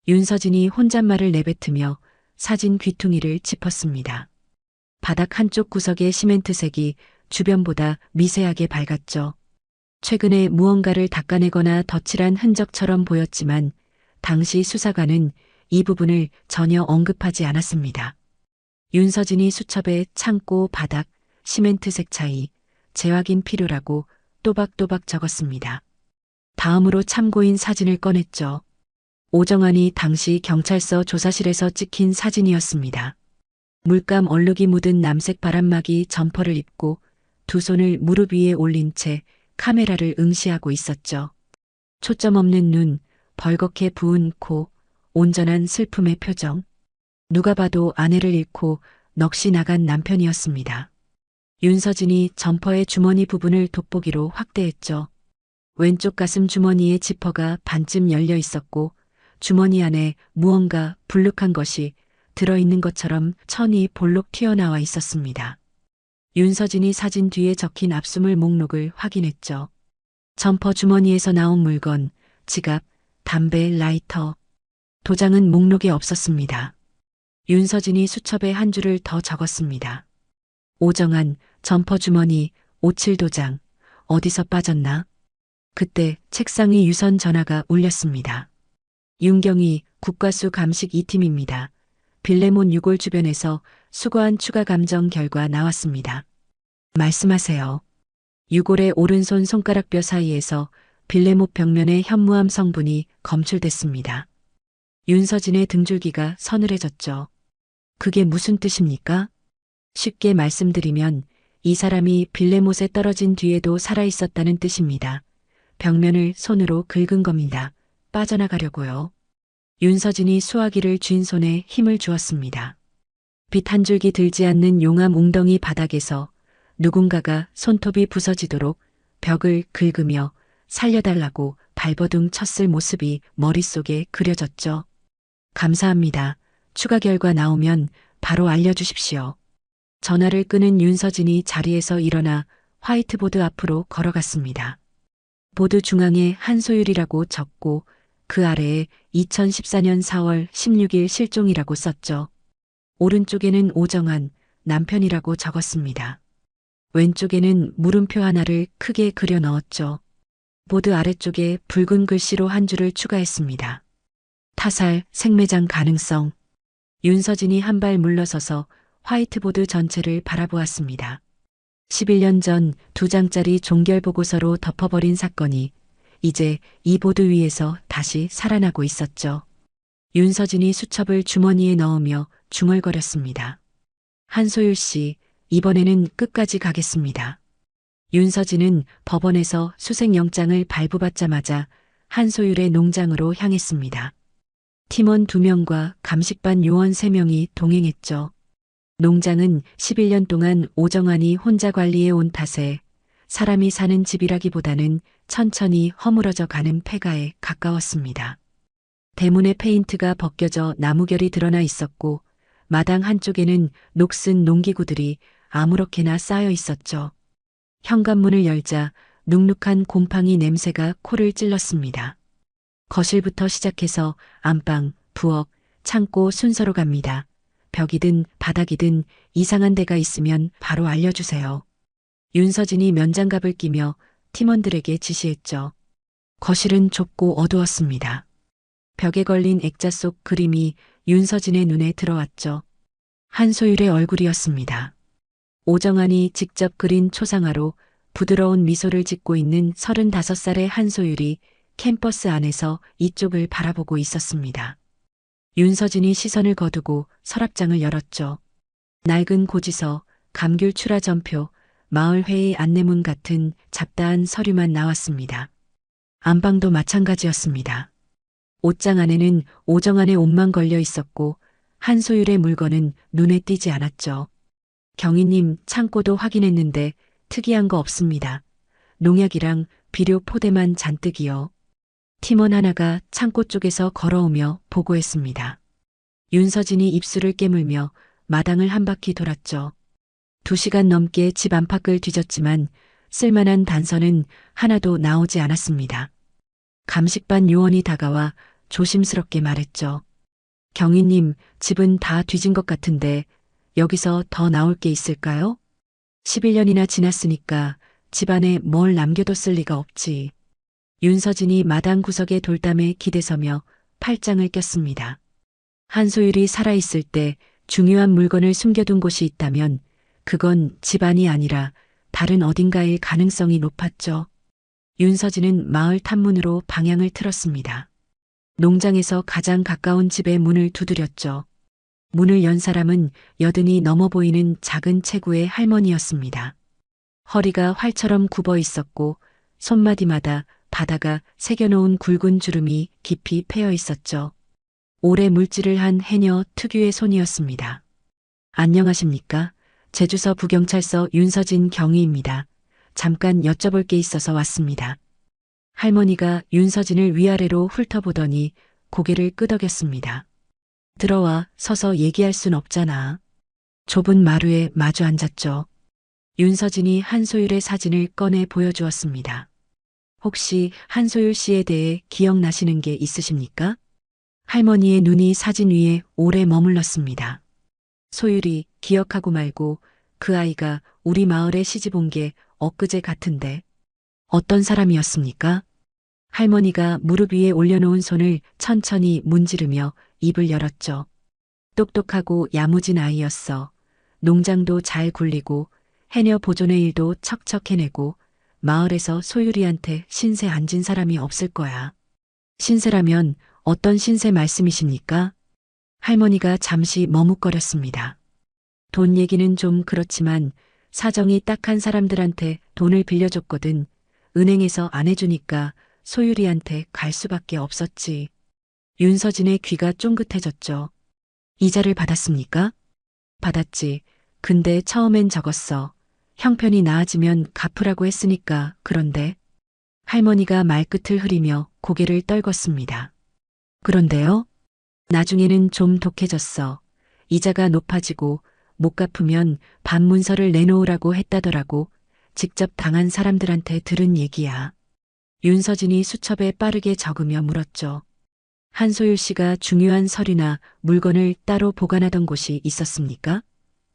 윤서진이 혼잣말을 내뱉으며 사진 귀퉁이를 짚었습니다. 바닥 한쪽 구석의 시멘트색이 주변보다 미세하게 밝았죠. 최근에 무언가를 닦아내거나 덧칠한 흔적처럼 보였지만 당시 수사관은 이 부분을 전혀 언급하지 않았습니다. 윤서진이 수첩에 창고 바닥, 시멘트색 차이, 재확인 필요라고 또박또박 적었습니다. 다음으로 참고인 사진을 꺼냈죠. 오정환이 당시 경찰서 조사실에서 찍힌 사진이었습니다. 물감 얼룩이 묻은 남색 바람막이 점퍼를 입고 두 손을 무릎 위에 올린 채 카메라를 응시하고 있었죠. 초점 없는 눈, 벌겋게 부은 코, 온전한 슬픔의 표정. 누가 봐도 아내를 잃고 넋이 나간 남편이었습니다. 윤서진이 점퍼의 주머니 부분을 돋보기로 확대했죠. 왼쪽 가슴 주머니의 지퍼가 반쯤 열려 있었고 주머니 안에 무언가 불룩한 것이 들어있는 것처럼 천이 볼록 튀어나와 있었습니다. 윤서진이 사진 뒤에 적힌 압수물 목록을 확인했죠. 점퍼 주머니에서 나온 물건, 지갑, 담배, 라이터. 도장은 목록에 없었습니다. 윤서진이 수첩에 한 줄을 더 적었습니다. 오정환, 점퍼 주머니, 57 도장. 어디서 빠졌나? 그때 책상 위 유선 전화가 울렸습니다. 윤경희 국과수 감식 2팀입니다. 빌레몬 6홀 주변에서 수거한 추가 감정 결과 나왔습니다. 말씀하세요. 6홀의 오른손 손가락뼈 사이에서 빌레못 벽면의 현무암 성분이 검출됐습니다. 윤서진의 등줄기가 서늘해졌죠. 그게 무슨 뜻입니까? 쉽게 말씀드리면 이 사람이 빌레못에 떨어진 뒤에도 살아있었다는 뜻입니다. 벽면을 손으로 긁은 겁니다. 빠져나가려고요. 윤서진이 수화기를 쥔 손에 힘을 주었습니다. 빛 한 줄기 들지 않는 용암 웅덩이 바닥에서 누군가가 손톱이 부서지도록 벽을 긁으며 살려달라고 발버둥 쳤을 모습이 머릿속에 그려졌죠. 감사합니다. 추가 결과 나오면 바로 알려주십시오. 전화를 끊은 윤서진이 자리에서 일어나 화이트보드 앞으로 걸어갔습니다. 보드 중앙에 한소율이라고 적고 그 아래에 2014년 4월 16일 실종이라고 썼죠. 오른쪽에는 오정환, 남편이라고 적었습니다. 왼쪽에는 물음표 하나를 크게 그려 넣었죠. 보드 아래쪽에 붉은 글씨로 한 줄을 추가했습니다. 타살, 생매장 가능성. 윤서진이 한 발 물러서서 화이트보드 전체를 바라보았습니다. 11년 전 2장짜리 종결보고서로 덮어버린 사건이 이제 이 보드 위에서 다시 살아나고 있었죠. 윤서진이 수첩을 주머니에 넣으며 중얼거렸습니다. 한소율 씨, 이번에는 끝까지 가겠습니다. 윤서진은 법원에서 수색영장을 발부받자마자 한소율의 농장으로 향했습니다. 팀원 2명과 감식반 요원 3명이 동행했죠. 농장은 11년 동안 오정환이 혼자 관리해 온 탓에 사람이 사는 집이라기보다는 천천히 허물어져 가는 폐가에 가까웠습니다. 대문의 페인트가 벗겨져 나무결이 드러나 있었고 마당 한쪽에는 녹슨 농기구들이 아무렇게나 쌓여 있었죠. 현관문을 열자 눅눅한 곰팡이 냄새가 코를 찔렀습니다. 거실부터 시작해서 안방, 부엌, 창고 순서로 갑니다. 벽이든 바닥이든 이상한 데가 있으면 바로 알려주세요. 윤서진이 면장갑을 끼며 팀원들에게 지시했죠. 거실은 좁고 어두웠습니다. 벽에 걸린 액자 속 그림이 윤서진의 눈에 들어왔죠. 한소율의 얼굴이었습니다. 오정환이 직접 그린 초상화로 부드러운 미소를 짓고 있는 35살의 한소율이 캠퍼스 안에서 이쪽을 바라보고 있었습니다. 윤서진이 시선을 거두고 서랍장을 열었죠. 낡은 고지서, 감귤 출하 전표, 마을회의 안내문 같은 잡다한 서류만 나왔습니다. 안방도 마찬가지였습니다. 옷장 안에는 오정환의 옷만 걸려 있었고 한소율의 물건은 눈에 띄지 않았죠. 경위님 창고도 확인했는데 특이한 거 없습니다. 농약이랑 비료 포대만 잔뜩이요. 팀원 하나가 창고 쪽에서 걸어오며 보고했습니다. 윤서진이 입술을 깨물며 마당을 한 바퀴 돌았죠. 2시간 넘게 집 안팎을 뒤졌지만 쓸만한 단서는 하나도 나오지 않았습니다. 감식반 요원이 다가와 조심스럽게 말했죠. 경위님, 집은 다 뒤진 것 같은데 여기서 더 나올 게 있을까요? 11년이나 지났으니까 집안에 뭘 남겨뒀을 리가 없지. 윤서진이 마당 구석에 돌담에 기대서며 팔짱을 꼈습니다. 한소율이 살아있을 때 중요한 물건을 숨겨둔 곳이 있다면 그건 집안이 아니라 다른 어딘가일 가능성이 높았죠. 윤서진은 마을 탐문으로 방향을 틀었습니다. 농장에서 가장 가까운 집의 문을 두드렸죠. 문을 연 사람은 여든이 넘어 보이는 작은 체구의 할머니였습니다. 허리가 활처럼 굽어 있었고 손마디마다 바다가 새겨놓은 굵은 주름이 깊이 패여 있었죠. 오래 물질을 한 해녀 특유의 손이었습니다. 안녕하십니까? 제주서 부경찰서 윤서진 경위입니다. 잠깐 여쭤볼 게 있어서 왔습니다. 할머니가 윤서진을 위아래로 훑어보더니 고개를 끄덕였습니다. 들어와. 서서 얘기할 순 없잖아. 좁은 마루에 마주 앉았죠. 윤서진이 한소율의 사진을 꺼내 보여주었습니다. 혹시 한소율 씨에 대해 기억나시는 게 있으십니까? 할머니의 눈이 사진 위에 오래 머물렀습니다. 소율이 기억하고 말고 그 아이가 우리 마을에 시집 온 게 엊그제 같은데 어떤 사람이었습니까? 할머니가 무릎 위에 올려놓은 손을 천천히 문지르며 입을 열었죠. 똑똑하고 야무진 아이였어. 농장도 잘 굴리고 해녀 보존의 일도 척척 해내고 마을에서 소율이한테 신세 안 진 사람이 없을 거야. 신세라면 어떤 신세 말씀이십니까? 할머니가 잠시 머뭇거렸습니다. 돈 얘기는 좀 그렇지만 사정이 딱한 사람들한테 돈을 빌려줬거든. 은행에서 안 해주니까 소율이한테 갈 수밖에 없었지. 윤서진의 귀가 쫑긋해졌죠. 이자를 받았습니까? 받았지. 근데 처음엔 적었어. 형편이 나아지면 갚으라고 했으니까. 그런데 할머니가 말끝을 흐리며 고개를 떨궜습니다. 그런데요? 나중에는 좀 독해졌어. 이자가 높아지고 못 갚으면 반문서를 내놓으라고 했다더라고. 직접 당한 사람들한테 들은 얘기야. 윤서진이 수첩에 빠르게 적으며 물었죠. 한소율 씨가 중요한 서류나 물건을 따로 보관하던 곳이 있었습니까?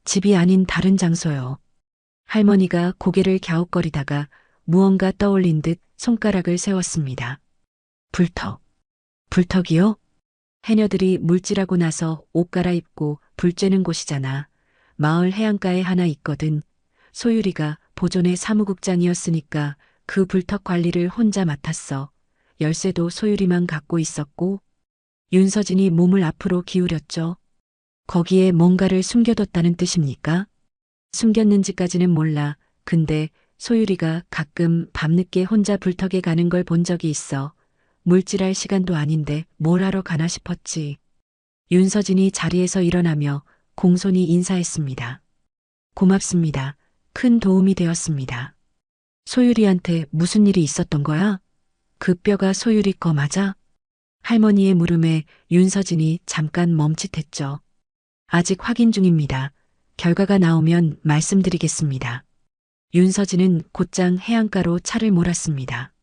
집이 아닌 다른 장소요. 할머니가 고개를 갸웃거리다가 무언가 떠올린 듯 손가락을 세웠습니다. 불턱. 불턱이요? 해녀들이 물질하고 나서 옷 갈아입고 불 쬐는 곳이잖아. 마을 해안가에 하나 있거든. 소율이가 보존의 사무국장이었으니까 그 불턱 관리를 혼자 맡았어. 열쇠도 소율이만 갖고 있었고 윤서진이 몸을 앞으로 기울였죠. 거기에 뭔가를 숨겨뒀다는 뜻입니까? 숨겼는지까지는 몰라. 근데 소율이가 가끔 밤늦게 혼자 불턱에 가는 걸 본 적이 있어. 물질할 시간도 아닌데 뭘 하러 가나 싶었지. 윤서진이 자리에서 일어나며 공손히 인사했습니다. 고맙습니다. 큰 도움이 되었습니다. 소율이한테 무슨 일이 있었던 거야? 그 뼈가 소율이 거 맞아? 할머니의 물음에 윤서진이 잠깐 멈칫했죠. 아직 확인 중입니다. 결과가 나오면 말씀드리겠습니다. 윤서진은 곧장 해안가로 차를 몰았습니다.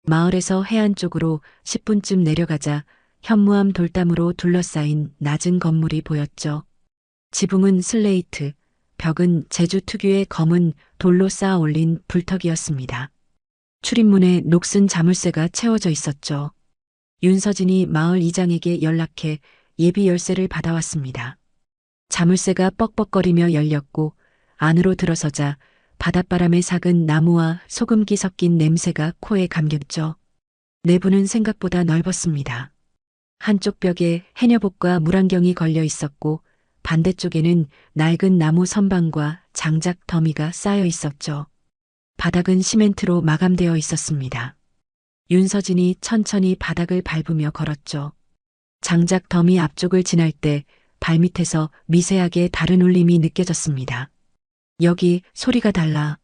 마을에서 해안 쪽으로 10분쯤 내려가자 현무암 돌담으로 둘러싸인 낮은 건물이 보였죠. 지붕은 슬레이트, 벽은 제주 특유의 검은 돌로 쌓아 올린 불턱이었습니다. 출입문에 녹슨 자물쇠가 채워져 있었죠. 윤서진이 마을 이장에게 연락해 예비 열쇠를 받아왔습니다. 자물쇠가 뻑뻑거리며 열렸고 안으로 들어서자 바닷바람에 삭은 나무와 소금기 섞인 냄새가 코에 감겼죠. 내부는 생각보다 넓었습니다. 한쪽 벽에 해녀복과 물안경이 걸려 있었고 반대쪽에는 낡은 나무 선반과 장작 더미가 쌓여 있었죠. 바닥은 시멘트로 마감되어 있었습니다. 윤서진이 천천히 바닥을 밟으며 걸었죠. 장작 더미 앞쪽을 지날 때 발밑에서 미세하게 다른 울림이 느껴졌습니다. 여기 소리가 달라.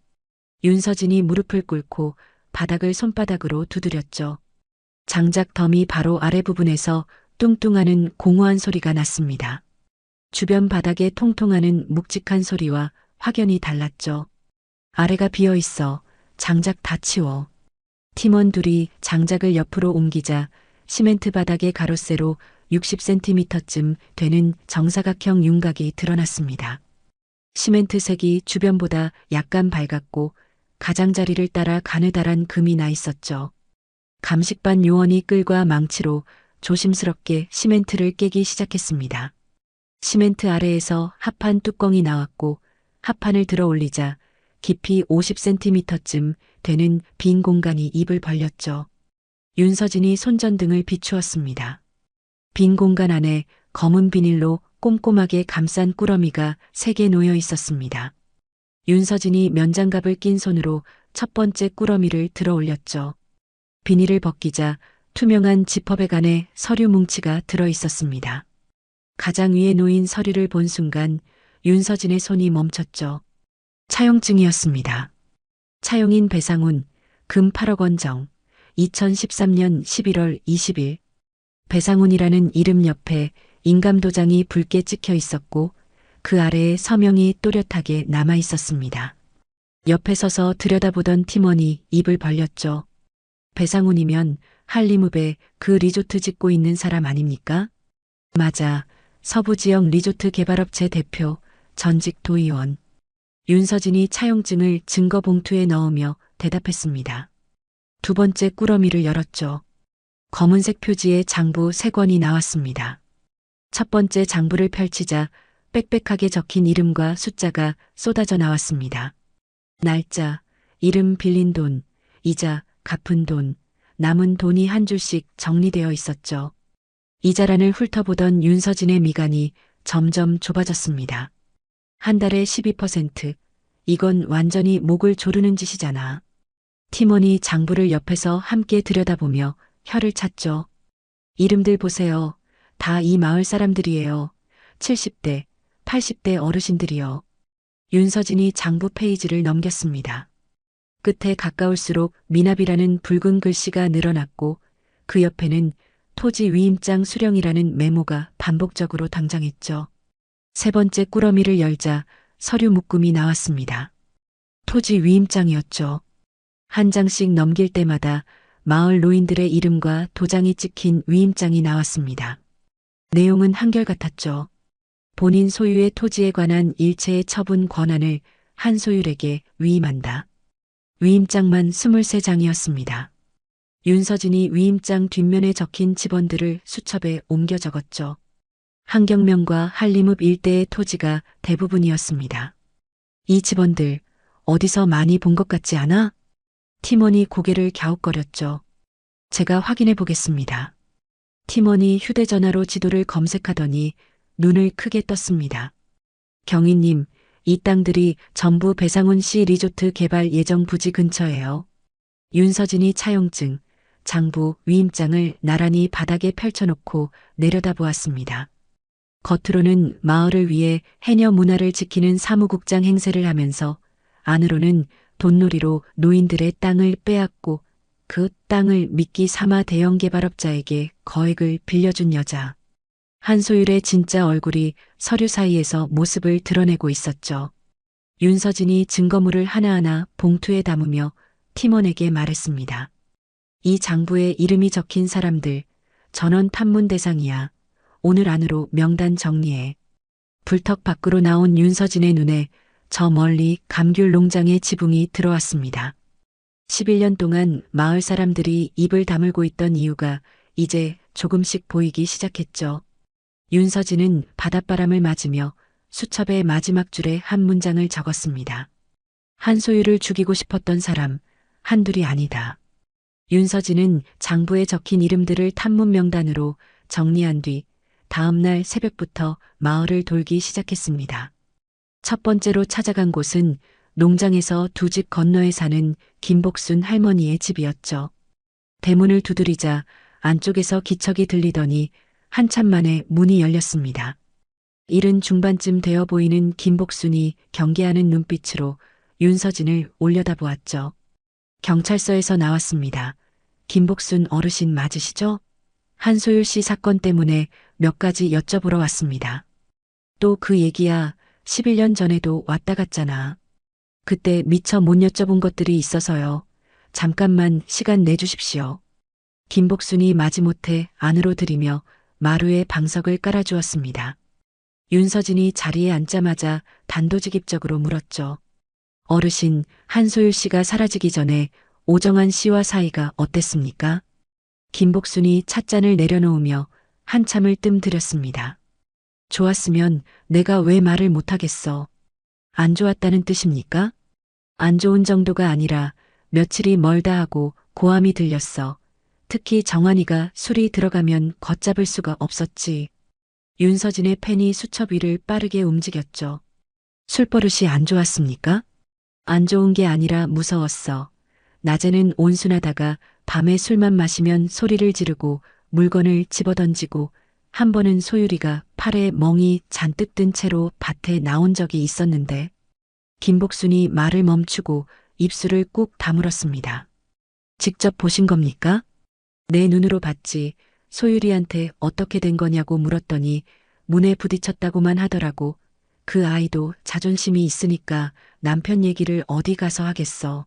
윤서진이 무릎을 꿇고 바닥을 손바닥으로 두드렸죠. 장작 더미 바로 아래 부분에서 뚱뚱하는 공허한 소리가 났습니다. 주변 바닥에 통통하는 묵직한 소리와 확연히 달랐죠. 아래가 비어 있어. 장작 다 치워. 팀원 둘이 장작을 옆으로 옮기자 시멘트 바닥에 가로세로 60cm쯤 되는 정사각형 윤곽이 드러났습니다. 시멘트 색이 주변보다 약간 밝았고 가장자리를 따라 가느다란 금이 나 있었죠. 감식반 요원이 끌과 망치로 조심스럽게 시멘트를 깨기 시작했습니다. 시멘트 아래에서 합판 뚜껑이 나왔고 합판을 들어 올리자 깊이 50cm쯤 되는 빈 공간이 입을 벌렸죠. 윤서진이 손전등을 비추었습니다. 빈 공간 안에 검은 비닐로 꼼꼼하게 감싼 꾸러미가 3개 놓여 있었습니다. 윤서진이 면장갑을 낀 손으로 첫 번째 꾸러미를 들어 올렸죠. 비닐을 벗기자 투명한 지퍼백 안에 서류 뭉치가 들어 있었습니다. 가장 위에 놓인 서류를 본 순간 윤서진의 손이 멈췄죠. 차용증이었습니다. 차용인 배상훈, 금 8억 원 정, 2013년 11월 20일. 배상훈이라는 이름 옆에 인감도장이 붉게 찍혀 있었고 그 아래에 서명이 또렷하게 남아 있었습니다. 옆에 서서 들여다보던 팀원이 입을 벌렸죠. 배상훈이면 한림읍에 그 리조트 짓고 있는 사람 아닙니까? 맞아. 서부지역 리조트 개발업체 대표, 전직 도의원. 윤서진이 차용증을 증거 봉투에 넣으며 대답했습니다. 두 번째 꾸러미를 열었죠. 검은색 표지에 장부 3권이 나왔습니다. 첫 번째 장부를 펼치자 빽빽하게 적힌 이름과 숫자가 쏟아져 나왔습니다. 날짜, 이름 빌린 돈, 이자, 갚은 돈, 남은 돈이 한 줄씩 정리되어 있었죠. 이자란을 훑어보던 윤서진의 미간이 점점 좁아졌습니다. 한 달에 12%, 이건 완전히 목을 조르는 짓이잖아. 팀원이 장부를 옆에서 함께 들여다보며 혀를 찼죠. 이름들 보세요. 다 이 마을 사람들이에요. 70대, 80대 어르신들이요. 윤서진이 장부 페이지를 넘겼습니다. 끝에 가까울수록 미납이라는 붉은 글씨가 늘어났고 그 옆에는 토지 위임장 수령이라는 메모가 반복적으로 등장했죠. 세 번째 꾸러미를 열자 서류 묶음이 나왔습니다. 토지 위임장이었죠. 한 장씩 넘길 때마다 마을 노인들의 이름과 도장이 찍힌 위임장이 나왔습니다. 내용은 한결같았죠. 본인 소유의 토지에 관한 일체의 처분 권한을 한소율에게 위임한다. 위임장만 23장이었습니다. 윤서진이 위임장 뒷면에 적힌 집원들을 수첩에 옮겨 적었죠. 한경명과 한림읍 일대의 토지가 대부분이었습니다. 이 집원들 어디서 많이 본 것 같지 않아? 팀원이 고개를 갸웃거렸죠. 제가 확인해 보겠습니다. 팀원이 휴대전화로 지도를 검색하더니 눈을 크게 떴습니다. 경위님, 이 땅들이 전부 배상훈 씨 리조트 개발 예정 부지 근처예요. 윤서진이 차용증, 장부, 위임장을 나란히 바닥에 펼쳐놓고 내려다보았습니다. 겉으로는 마을을 위해 해녀 문화를 지키는 사무국장 행세를 하면서 안으로는 돈놀이로 노인들의 땅을 빼앗고 그 땅을 미끼 삼아 대형 개발업자에게 거액을 빌려준 여자. 한소율의 진짜 얼굴이 서류 사이에서 모습을 드러내고 있었죠. 윤서진이 증거물을 하나하나 봉투에 담으며 팀원에게 말했습니다. 이 장부에 이름이 적힌 사람들, 전원 탐문 대상이야. 오늘 안으로 명단 정리해. 불턱 밖으로 나온 윤서진의 눈에 저 멀리 감귤 농장의 지붕이 들어왔습니다. 11년 동안 마을 사람들이 입을 다물고 있던 이유가 이제 조금씩 보이기 시작했죠. 윤서진은 바닷바람을 맞으며 수첩의 마지막 줄에 한 문장을 적었습니다. 한소율을 죽이고 싶었던 사람, 한둘이 아니다. 윤서진은 장부에 적힌 이름들을 탐문 명단으로 정리한 뒤 다음 날 새벽부터 마을을 돌기 시작했습니다. 첫 번째로 찾아간 곳은 농장에서 두 집 건너에 사는 김복순 할머니의 집이었죠. 대문을 두드리자 안쪽에서 기척이 들리더니 한참 만에 문이 열렸습니다. 이른 중반쯤 되어 보이는 김복순이 경계하는 눈빛으로 윤서진을 올려다보았죠. 경찰서에서 나왔습니다. 김복순 어르신 맞으시죠? 한소율 씨 사건 때문에 몇 가지 여쭤보러 왔습니다. 또 그 얘기야 11년 전에도 왔다 갔잖아. 그때 미처 못 여쭤본 것들이 있어서요. 잠깐만 시간 내주십시오. 김복순이 마지못해 안으로 들이며 마루에 방석을 깔아주었습니다. 윤서진이 자리에 앉자마자 단도직입적으로 물었죠. 어르신, 한소율 씨가 사라지기 전에 오정환 씨와 사이가 어땠습니까? 김복순이 찻잔을 내려놓으며 한참을 뜸들였습니다. 좋았으면 내가 왜 말을 못하겠어. 안 좋았다는 뜻입니까? 안 좋은 정도가 아니라 며칠이 멀다 하고 고함이 들렸어. 특히 정환이가 술이 들어가면 걷잡을 수가 없었지. 윤서진의 펜이 수첩 위를 빠르게 움직였죠. 술버릇이 안 좋았습니까? 안 좋은 게 아니라 무서웠어. 낮에는 온순하다가 밤에 술만 마시면 소리를 지르고 물건을 집어던지고 한 번은 소율이가 팔에 멍이 잔뜩 든 채로 밭에 나온 적이 있었는데 김복순이 말을 멈추고 입술을 꾹 다물었습니다. 직접 보신 겁니까? 내 눈으로 봤지. 소율이한테 어떻게 된 거냐고 물었더니 문에 부딪혔다고만 하더라고. 그 아이도 자존심이 있으니까 남편 얘기를 어디 가서 하겠어.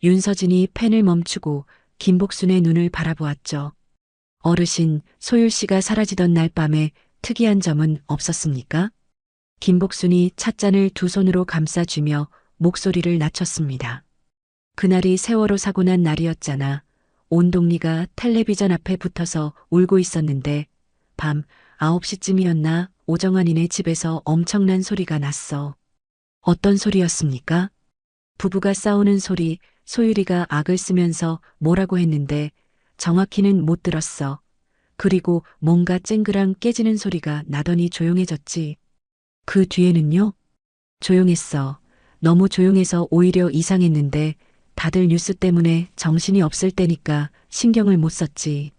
윤서진이 펜을 멈추고 김복순의 눈을 바라보았죠. 어르신, 소율 씨가 사라지던 날 밤에 특이한 점은 없었습니까? 김복순이 찻잔을 두 손으로 감싸쥐며 목소리를 낮췄습니다. 그날이 세월호 사고 난 날이었잖아. 온 동리가 텔레비전 앞에 붙어서 울고 있었는데 밤 9시쯤이었나 오정환이네 집에서 엄청난 소리가 났어. 어떤 소리였습니까? 부부가 싸우는 소리, 소율이가 악을 쓰면서 뭐라고 했는데 정확히는 못 들었어. 그리고 뭔가 쨍그랑 깨지는 소리가 나더니 조용해졌지. 그 뒤에는요? 조용했어. 너무 조용해서 오히려 이상했는데 다들 뉴스 때문에 정신이 없을 때니까 신경을 못 썼지.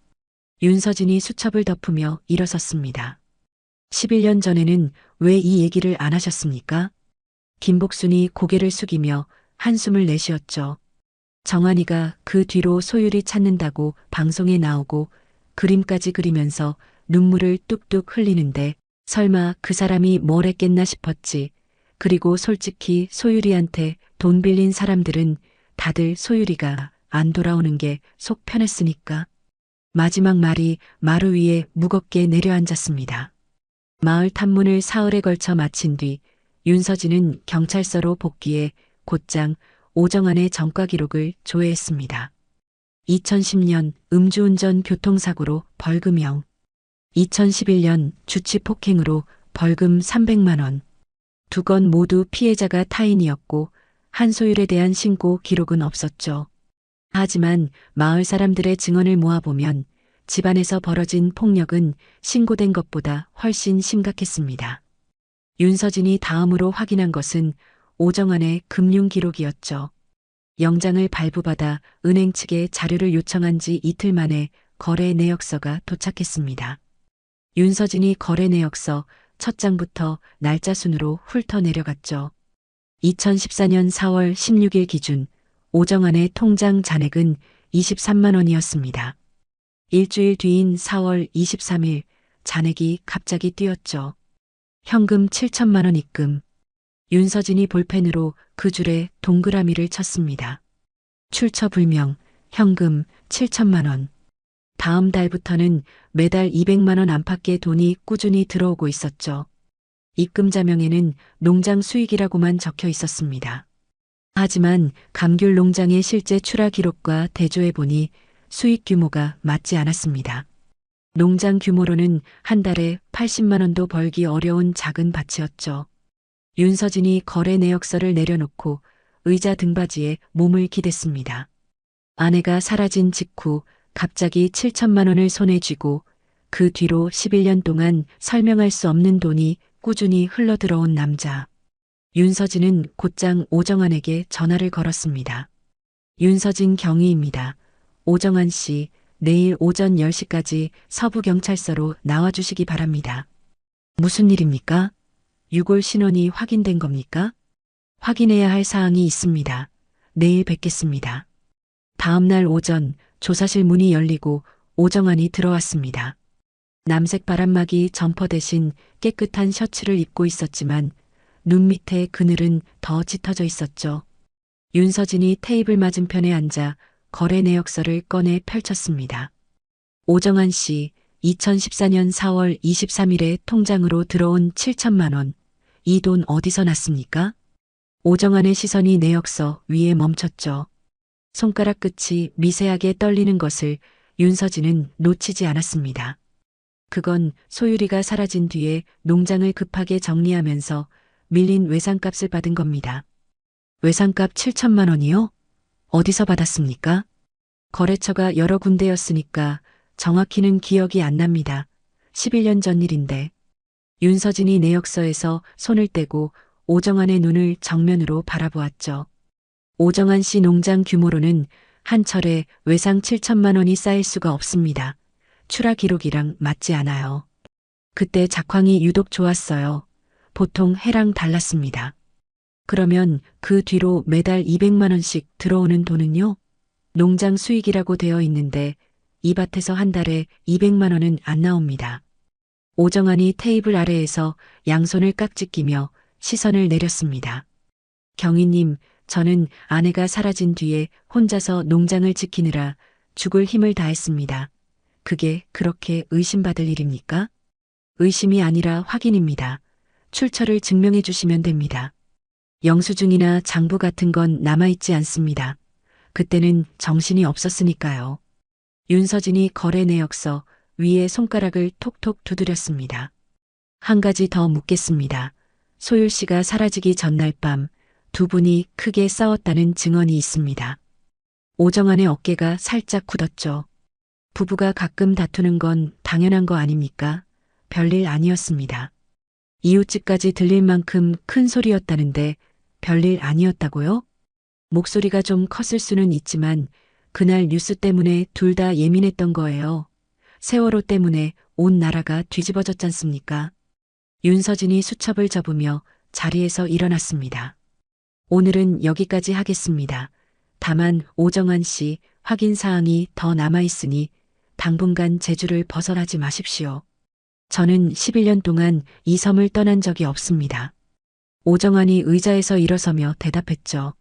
윤서진이 수첩을 덮으며 일어섰습니다. 11년 전에는 왜 이 얘기를 안 하셨습니까? 김복순이 고개를 숙이며 한숨을 내쉬었죠. 정환이가 그 뒤로 소율이 찾는다고 방송에 나오고 그림까지 그리면서 눈물을 뚝뚝 흘리는데 설마 그 사람이 뭘 했겠나 싶었지. 그리고 솔직히 소율이한테 돈 빌린 사람들은 다들 소율이가 안 돌아오는 게 속 편했으니까. 마지막 말이 마루 위에 무겁게 내려앉았습니다. 마을 탐문을 사흘에 걸쳐 마친 뒤 윤서진은 경찰서로 복귀해 곧장 오정환의 전과 기록을 조회했습니다. 2010년 음주운전 교통사고로 벌금 0. 2011년 주치폭행으로 벌금 300만 원. 두 건 모두 피해자가 타인이었고 한소율에 대한 신고 기록은 없었죠. 하지만 마을 사람들의 증언을 모아보면 집안에서 벌어진 폭력은 신고된 것보다 훨씬 심각했습니다. 윤서진이 다음으로 확인한 것은 오정환의 금융 기록이었죠. 영장을 발부받아 은행 측에 자료를 요청한 지 이틀 만에 거래 내역서가 도착했습니다. 윤서진이 거래 내역서 첫 장부터 날짜 순으로 훑어 내려갔죠. 2014년 4월 16일 기준 오정환의 통장 잔액은 23만 원이었습니다. 일주일 뒤인 4월 23일 잔액이 갑자기 뛰었죠. 현금 7천만 원 입금. 윤서진이 볼펜으로 그 줄에 동그라미를 쳤습니다. 출처불명, 현금 7천만 원. 다음 달부터는 매달 200만 원 안팎의 돈이 꾸준히 들어오고 있었죠. 입금자 명에는 농장 수익이라고만 적혀 있었습니다. 하지만 감귤 농장의 실제 출하 기록과 대조해보니 수익 규모가 맞지 않았습니다. 농장 규모로는 한 달에 80만 원도 벌기 어려운 작은 밭이었죠. 윤서진이 거래 내역서를 내려놓고 의자 등받이에 몸을 기댔습니다. 아내가 사라진 직후 갑자기 7천만 원을 손에 쥐고 그 뒤로 11년 동안 설명할 수 없는 돈이 꾸준히 흘러들어온 남자. 윤서진은 곧장 오정환에게 전화를 걸었습니다. 윤서진 경위입니다. 오정환 씨, 내일 오전 10시까지 서부경찰서로 나와주시기 바랍니다. 무슨 일입니까? 유골 신원이 확인된 겁니까? 확인해야 할 사항이 있습니다. 내일 뵙겠습니다. 다음 날 오전 조사실 문이 열리고 오정환이 들어왔습니다. 남색 바람막이 점퍼 대신 깨끗한 셔츠를 입고 있었지만 눈 밑에 그늘은 더 짙어져 있었죠. 윤서진이 테이블 맞은편에 앉아 거래 내역서를 꺼내 펼쳤습니다. 오정환 씨, 2014년 4월 23일에 통장으로 들어온 7천만 원. 이 돈 어디서 났습니까? 오정환의 시선이 내역서 위에 멈췄죠. 손가락 끝이 미세하게 떨리는 것을 윤서진은 놓치지 않았습니다. 그건 소율이가 사라진 뒤에 농장을 급하게 정리하면서 밀린 외상값을 받은 겁니다. 외상값 7천만 원이요? 어디서 받았습니까? 거래처가 여러 군데였으니까 정확히는 기억이 안 납니다. 11년 전 일인데. 윤서진이 내역서에서 손을 떼고 오정환의 눈을 정면으로 바라보았죠. 오정환 씨 농장 규모로는 한 철에 외상 7천만 원이 쌓일 수가 없습니다. 출하 기록이랑 맞지 않아요. 그때 작황이 유독 좋았어요. 보통 해랑 달랐습니다. 그러면 그 뒤로 매달 200만 원씩 들어오는 돈은요? 농장 수익이라고 되어 있는데 이 밭에서 한 달에 200만 원은 안 나옵니다. 오정환이 테이블 아래에서 양손을 깍지 끼며 시선을 내렸습니다. 경위님, 저는 아내가 사라진 뒤에 혼자서 농장을 지키느라 죽을 힘을 다했습니다. 그게 그렇게 의심받을 일입니까? 의심이 아니라 확인입니다. 출처를 증명해 주시면 됩니다. 영수증이나 장부 같은 건 남아있지 않습니다. 그때는 정신이 없었으니까요. 윤서진이 거래 내역서 위에 손가락을 톡톡 두드렸습니다. 한 가지 더 묻겠습니다. 소율 씨가 사라지기 전날 밤 두 분이 크게 싸웠다는 증언이 있습니다. 오정환의 어깨가 살짝 굳었죠. 부부가 가끔 다투는 건 당연한 거 아닙니까? 별일 아니었습니다. 이웃집까지 들릴 만큼 큰 소리였다는데 별일 아니었다고요? 목소리가 좀 컸을 수는 있지만 그날 뉴스 때문에 둘 다 예민했던 거예요. 세월호 때문에 온 나라가 뒤집어졌잖습니까? 윤서진이 수첩을 접으며 자리에서 일어났습니다. 오늘은 여기까지 하겠습니다. 다만 오정환 씨 확인 사항이 더 남아있으니 당분간 제주를 벗어나지 마십시오. 저는 11년 동안 이 섬을 떠난 적이 없습니다. 오정환이 의자에서 일어서며 대답했죠.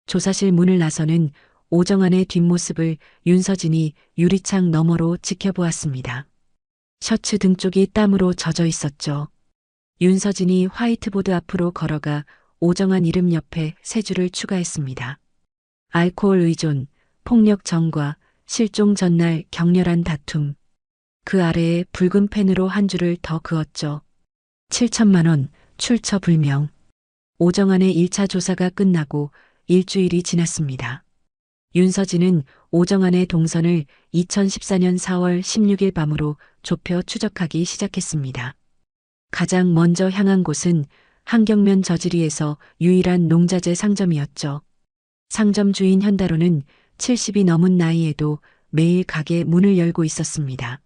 조사실 문을 나서는 오정환의 뒷모습을 윤서진이 유리창 너머로 지켜보았습니다. 셔츠 등 쪽이 땀으로 젖어 있었죠. 윤서진이 화이트보드 앞으로 걸어가 오정환 이름 옆에 세 줄을 추가했습니다. 알코올 의존, 폭력 전과 실종 전날 격렬한 다툼. 그 아래에 붉은 펜으로 한 줄을 더 그었죠. 7천만 원, 출처 불명. 오정환의 1차 조사가 끝나고 일주일이 지났습니다. 윤서진은 오정환의 동선을 2014년 4월 16일 밤으로 좁혀 추적하기 시작했습니다. 가장 먼저 향한 곳은 한경면 저지리에서 유일한 농자재 상점이었죠. 상점 주인 현다로는 70이 넘은 나이에도 매일 가게 문을 열고 있었습니다.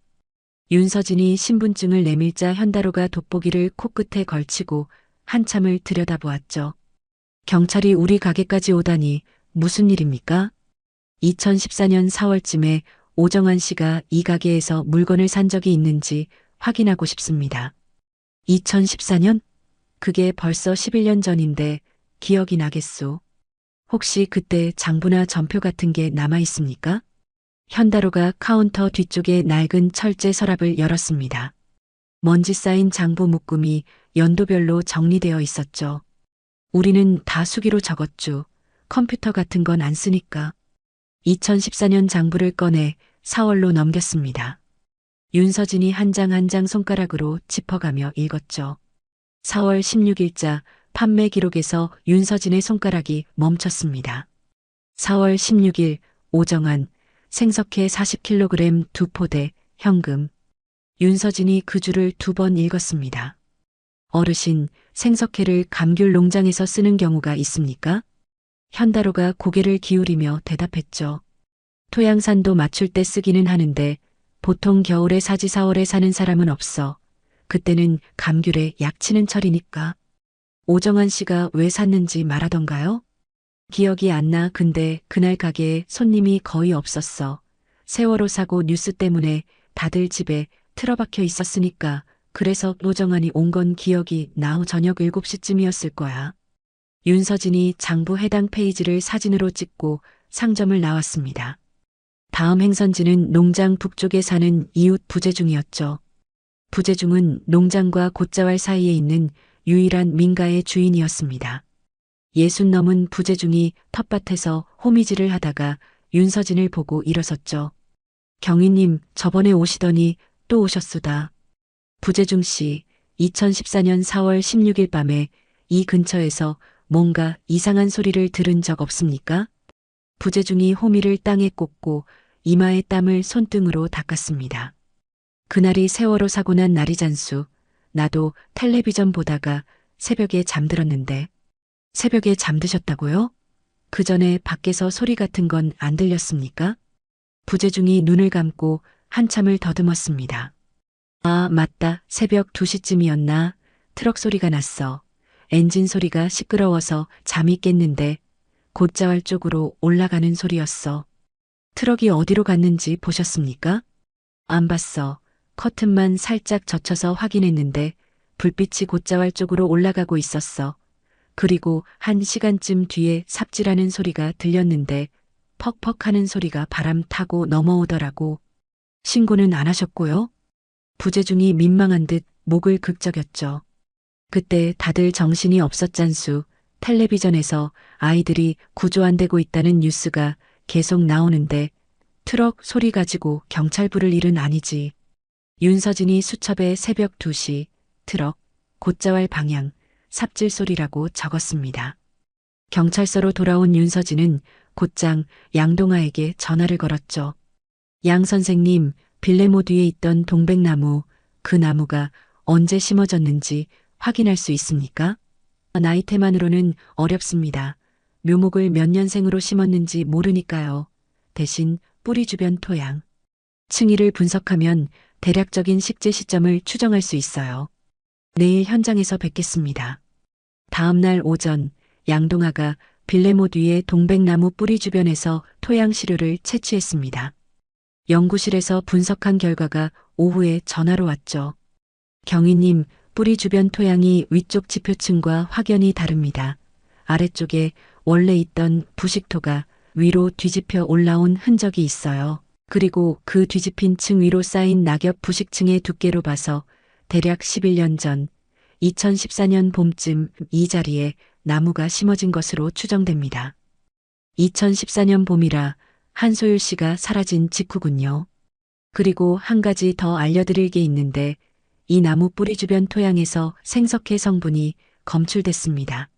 윤서진이 신분증을 내밀자 현다로가 돋보기를 코끝에 걸치고 한참을 들여다보았죠. 경찰이 우리 가게까지 오다니 무슨 일입니까? 2014년 4월쯤에 오정환 씨가 이 가게에서 물건을 산 적이 있는지 확인하고 싶습니다. 2014년? 그게 벌써 11년 전인데 기억이 나겠소. 혹시 그때 장부나 전표 같은 게 남아 있습니까? 현다로가 카운터 뒤쪽에 낡은 철제 서랍을 열었습니다. 먼지 쌓인 장부 묶음이 연도별로 정리되어 있었죠. 우리는 다 수기로 적었죠. 컴퓨터 같은 건 안 쓰니까. 2014년 장부를 꺼내 4월로 넘겼습니다. 윤서진이 한 장 한 장 손가락으로 짚어가며 읽었죠. 4월 16일자 판매 기록에서 윤서진의 손가락이 멈췄습니다. 4월 16일 오정환 생석회 40kg 2포대 현금. 윤서진이 그 줄을 2번 읽었습니다. 어르신, 생석회를 감귤 농장에서 쓰는 경우가 있습니까? 현다로가 고개를 기울이며 대답했죠. 토양산도 맞출 때 쓰기는 하는데 보통 겨울에 사지 4월에 사는 사람은 없어. 그때는 감귤에 약치는 철이니까. 오정환 씨가 왜 샀는지 말하던가요? 기억이 안 나. 근데 그날 가게에 손님이 거의 없었어. 세월호 사고 뉴스 때문에 다들 집에 틀어박혀 있었으니까. 그래서 오정환이 온 건 기억이 나. 저녁 7시쯤이었을 거야. 윤서진이 장부 해당 페이지를 사진으로 찍고 상점을 나왔습니다. 다음 행선지는 농장 북쪽에 사는 이웃 부재중이었죠. 부재중은 농장과 곶자왈 사이에 있는 유일한 민가의 주인이었습니다. 60 넘은 부재중이 텃밭에서 호미질을 하다가 윤서진을 보고 일어섰죠. 경위님, 저번에 오시더니 또 오셨수다. 부재중 씨, 2014년 4월 16일 밤에 이 근처에서 뭔가 이상한 소리를 들은 적 없습니까? 부재중이 호미를 땅에 꽂고 이마에 땀을 손등으로 닦았습니다. 그날이 세월호 사고 난 날이잖수. 나도 텔레비전 보다가 새벽에 잠들었는데. 새벽에 잠드셨다고요? 그 전에 밖에서 소리 같은 건 안 들렸습니까? 부재중이 눈을 감고 한참을 더듬었습니다. 아, 맞다. 새벽 2시쯤이었나? 트럭 소리가 났어. 엔진 소리가 시끄러워서 잠이 깼는데 곶자왈 쪽으로 올라가는 소리였어. 트럭이 어디로 갔는지 보셨습니까? 안 봤어. 커튼만 살짝 젖혀서 확인했는데 불빛이 곶자왈 쪽으로 올라가고 있었어. 그리고 1시간쯤 뒤에 삽질하는 소리가 들렸는데 퍽퍽 하는 소리가 바람 타고 넘어오더라고. 신고는 안 하셨고요? 부재중이 민망한 듯 목을 극적였죠. 그때 다들 정신이 없었잖수. 텔레비전에서 아이들이 구조 안 되고 있다는 뉴스가 계속 나오는데 트럭 소리 가지고 경찰 부를 일은 아니지. 윤서진이 수첩에 새벽 2시, 트럭, 곶자왈 방향, 삽질 소리라고 적었습니다. 경찰서로 돌아온 윤서진은 곧장 양동아에게 전화를 걸었죠. 양 선생님, 빌레모 뒤에 있던 동백나무, 그 나무가 언제 심어졌는지 확인할 수 있습니까? 나이테만으로는 어렵습니다. 묘목을 몇 년생으로 심었는지 모르니까요. 대신 뿌리 주변 토양, 층위를 분석하면 대략적인 식재 시점을 추정할 수 있어요. 내일 현장에서 뵙겠습니다. 다음 날 오전 양동아가 빌레모 뒤의 동백나무 뿌리 주변에서 토양 시료를 채취했습니다. 연구실에서 분석한 결과가 오후에 전화로 왔죠. 경위님, 뿌리 주변 토양이 위쪽 지표층과 확연히 다릅니다. 아래쪽에 원래 있던 부식토가 위로 뒤집혀 올라온 흔적이 있어요. 그리고 그 뒤집힌 층 위로 쌓인 낙엽 부식층의 두께로 봐서 대략 11년 전 2014년 봄쯤 이 자리에 나무가 심어진 것으로 추정됩니다. 2014년 봄이라 한소율 씨가 사라진 직후군요. 그리고 한 가지 더 알려드릴 게 있는데 이 나무 뿌리 주변 토양에서 생석회 성분이 검출됐습니다.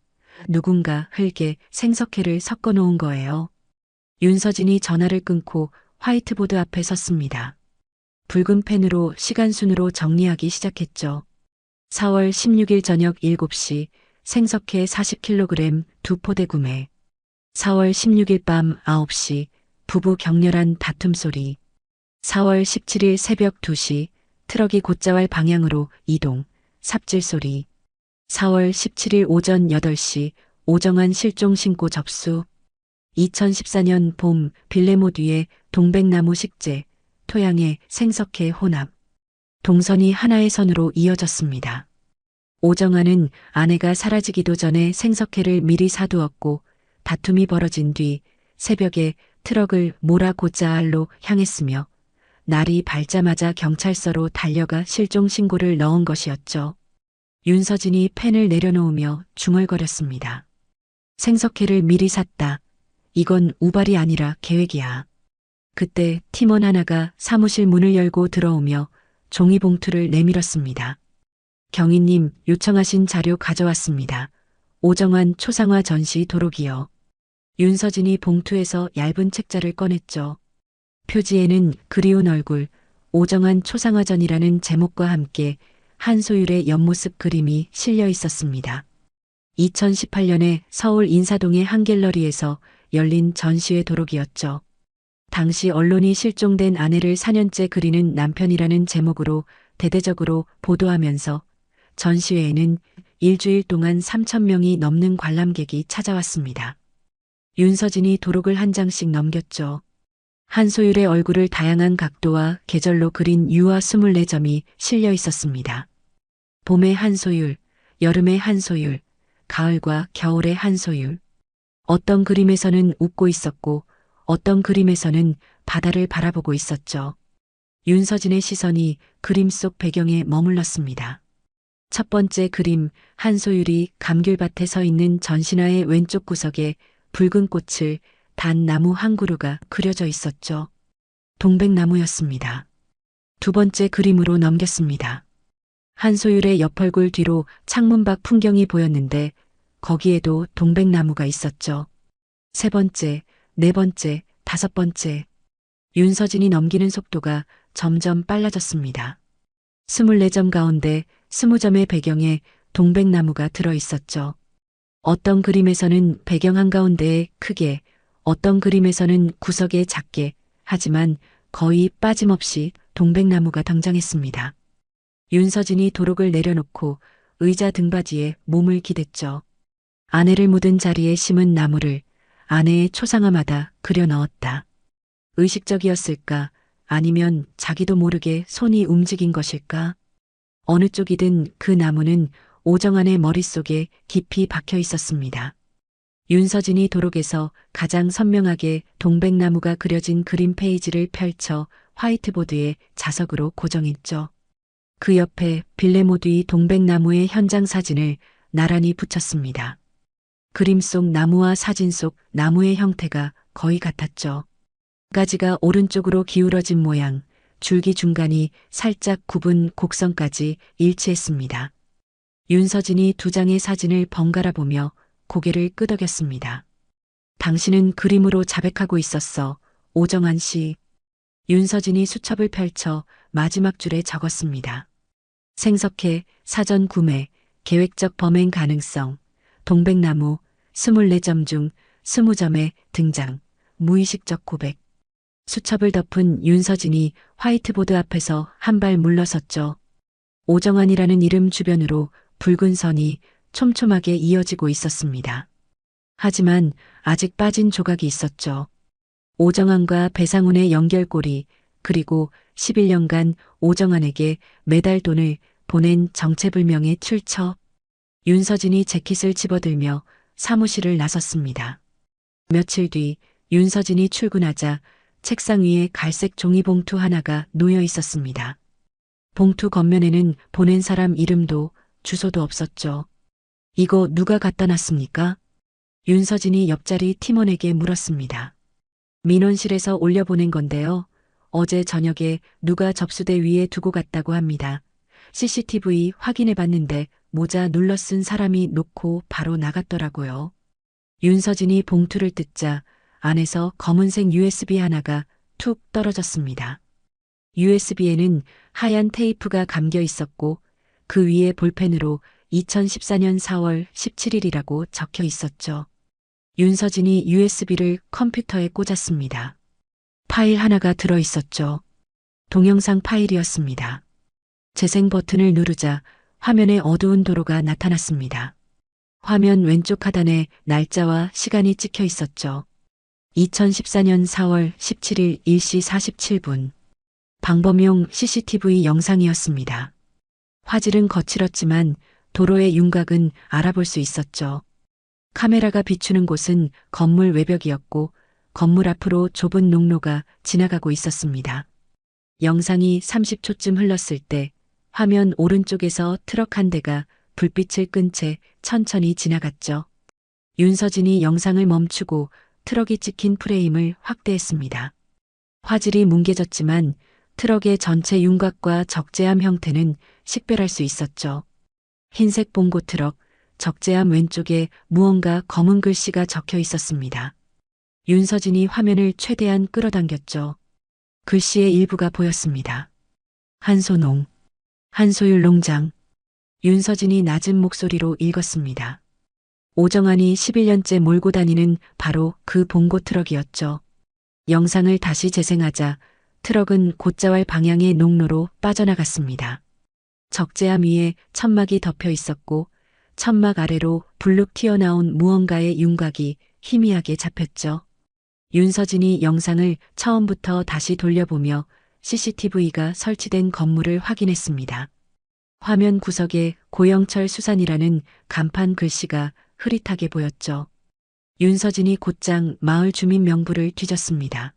누군가 흙에 생석회를 섞어 놓은 거예요. 윤서진이 전화를 끊고 화이트보드 앞에 섰습니다. 붉은 펜으로 시간순으로 정리하기 시작했죠. 4월 16일 저녁 7시 생석회 40kg 2포대 구매. 4월 16일 밤 9시 부부 격렬한 다툼 소리. 4월 17일 새벽 2시 트럭이 곧자왈 방향으로 이동. 삽질 소리. 4월 17일 오전 8시 오정환 실종 신고 접수. 2014년 봄 빌레모 뒤에 동백나무 식재, 토양의 생석회 혼합. 동선이 하나의 선으로 이어졌습니다. 오정환은 아내가 사라지기도 전에 생석회를 미리 사두었고 다툼이 벌어진 뒤 새벽에 트럭을 몰아 곧자알로 향했으며 날이 밝자마자 경찰서로 달려가 실종 신고를 넣은 것이었죠. 윤서진이 펜을 내려놓으며 중얼거렸습니다. 생석회를 미리 샀다. 이건 우발이 아니라 계획이야. 그때 팀원 하나가 사무실 문을 열고 들어오며 종이봉투를 내밀었습니다. 경위님 요청하신 자료 가져왔습니다. 오정환 초상화 전시 도록이요. 윤서진이 봉투에서 얇은 책자를 꺼냈죠. 표지에는 그리운 얼굴, 오정환 초상화전이라는 제목과 함께 한소율의 옆모습 그림이 실려 있었습니다. 2018년에 서울 인사동의 한 갤러리에서 열린 전시회 도록이었죠. 당시 언론이 실종된 아내를 4년째 그리는 남편이라는 제목으로 대대적으로 보도하면서 전시회에는 일주일 동안 3,000명이 넘는 관람객이 찾아왔습니다. 윤서진이 도록을 한 장씩 넘겼죠. 한소율의 얼굴을 다양한 각도와 계절로 그린 유화 24점이 실려 있었습니다. 봄의 한소율, 여름의 한소율, 가을과 겨울의 한소율. 어떤 그림에서는 웃고 있었고 어떤 그림에서는 바다를 바라보고 있었죠. 윤서진의 시선이 그림 속 배경에 머물렀습니다. 첫 번째 그림, 한소율이 감귤밭에 서 있는 전신화의 왼쪽 구석에 붉은 꽃을 단 나무 한 그루가 그려져 있었죠. 동백나무였습니다. 두 번째 그림으로 넘겼습니다. 한소율의 옆얼굴 뒤로 창문 밖 풍경이 보였는데 거기에도 동백나무가 있었죠. 세 번째, 네 번째, 다섯 번째. 윤서진이 넘기는 속도가 점점 빨라졌습니다. 24점 가운데 20점의 배경에 동백나무가 들어 있었죠. 어떤 그림에서는 배경 한가운데에 크게, 어떤 그림에서는 구석에 작게, 하지만 거의 빠짐없이 동백나무가 등장했습니다. 윤서진이 도록을 내려놓고 의자 등받이에 몸을 기댔죠. 아내를 묻은 자리에 심은 나무를 아내의 초상화마다 그려 넣었다. 의식적이었을까? 아니면 자기도 모르게 손이 움직인 것일까? 어느 쪽이든 그 나무는 오정환의 머릿속에 깊이 박혀 있었습니다. 윤서진이 도록에서 가장 선명하게 동백나무가 그려진 그림 페이지를 펼쳐 화이트보드에 자석으로 고정했죠. 그 옆에 빌레모 뒤 동백나무의 현장 사진을 나란히 붙였습니다. 그림 속 나무와 사진 속 나무의 형태가 거의 같았죠. 가지가 오른쪽으로 기울어진 모양, 줄기 중간이 살짝 굽은 곡선까지 일치했습니다. 윤서진이 두 장의 사진을 번갈아 보며 고개를 끄덕였습니다. 당신은 그림으로 자백하고 있었어. 오정환 씨. 윤서진이 수첩을 펼쳐 마지막 줄에 적었습니다. 생석회, 사전 구매, 계획적 범행 가능성, 동백나무, 24점 중 20점의 등장, 무의식적 고백. 수첩을 덮은 윤서진이 화이트보드 앞에서 한 발 물러섰죠. 오정환이라는 이름 주변으로 붉은 선이 촘촘하게 이어지고 있었습니다. 하지만 아직 빠진 조각이 있었죠. 오정환과 배상훈의 연결고리, 그리고 11년간 오정환에게 매달 돈을 보낸 정체불명의 출처. 윤서진이 재킷을 집어들며 사무실을 나섰습니다. 며칠 뒤 윤서진이 출근하자 책상 위에 갈색 종이봉투 하나가 놓여 있었습니다. 봉투 겉면에는 보낸 사람 이름도 주소도 없었죠. 이거 누가 갖다 놨습니까? 윤서진이 옆자리 팀원에게 물었습니다. 민원실에서 올려보낸 건데요. 어제 저녁에 누가 접수대 위에 두고 갔다고 합니다. CCTV 확인해봤는데 모자 눌러 쓴 사람이 놓고 바로 나갔더라고요. 윤서진이 봉투를 뜯자 안에서 검은색 USB 하나가 툭 떨어졌습니다. USB에는 하얀 테이프가 감겨 있었고 그 위에 볼펜으로 2014년 4월 17일이라고 적혀 있었죠. 윤서진이 USB를 컴퓨터에 꽂았습니다. 파일 하나가 들어 있었죠. 동영상 파일이었습니다. 재생 버튼을 누르자 화면에 어두운 도로가 나타났습니다. 화면 왼쪽 하단에 날짜와 시간이 찍혀 있었죠. 2014년 4월 17일 1시 47분. 방범용 CCTV 영상이었습니다. 화질은 거칠었지만 도로의 윤곽은 알아볼 수 있었죠. 카메라가 비추는 곳은 건물 외벽이었고 건물 앞으로 좁은 농로가 지나가고 있었습니다. 영상이 30초쯤 흘렀을 때 화면 오른쪽에서 트럭 한 대가 불빛을 끈 채 천천히 지나갔죠. 윤서진이 영상을 멈추고 트럭이 찍힌 프레임을 확대했습니다. 화질이 뭉개졌지만 트럭의 전체 윤곽과 적재함 형태는 식별할 수 있었죠. 흰색 봉고 트럭, 적재함 왼쪽에 무언가 검은 글씨가 적혀 있었습니다. 윤서진이 화면을 최대한 끌어당겼죠. 글씨의 일부가 보였습니다. 한소농, 한소율 농장. 윤서진이 낮은 목소리로 읽었습니다. 오정환이 11년째 몰고 다니는 바로 그 봉고 트럭이었죠. 영상을 다시 재생하자 트럭은 곧자왈 방향의 농로로 빠져나갔습니다. 적재함 위에 천막이 덮여 있었고 천막 아래로 불룩 튀어나온 무언가의 윤곽이 희미하게 잡혔죠. 윤서진이 영상을 처음부터 다시 돌려보며 CCTV가 설치된 건물을 확인했습니다. 화면 구석에 고영철 수산이라는 간판 글씨가 흐릿하게 보였죠. 윤서진이 곧장 마을 주민 명부를 뒤졌습니다.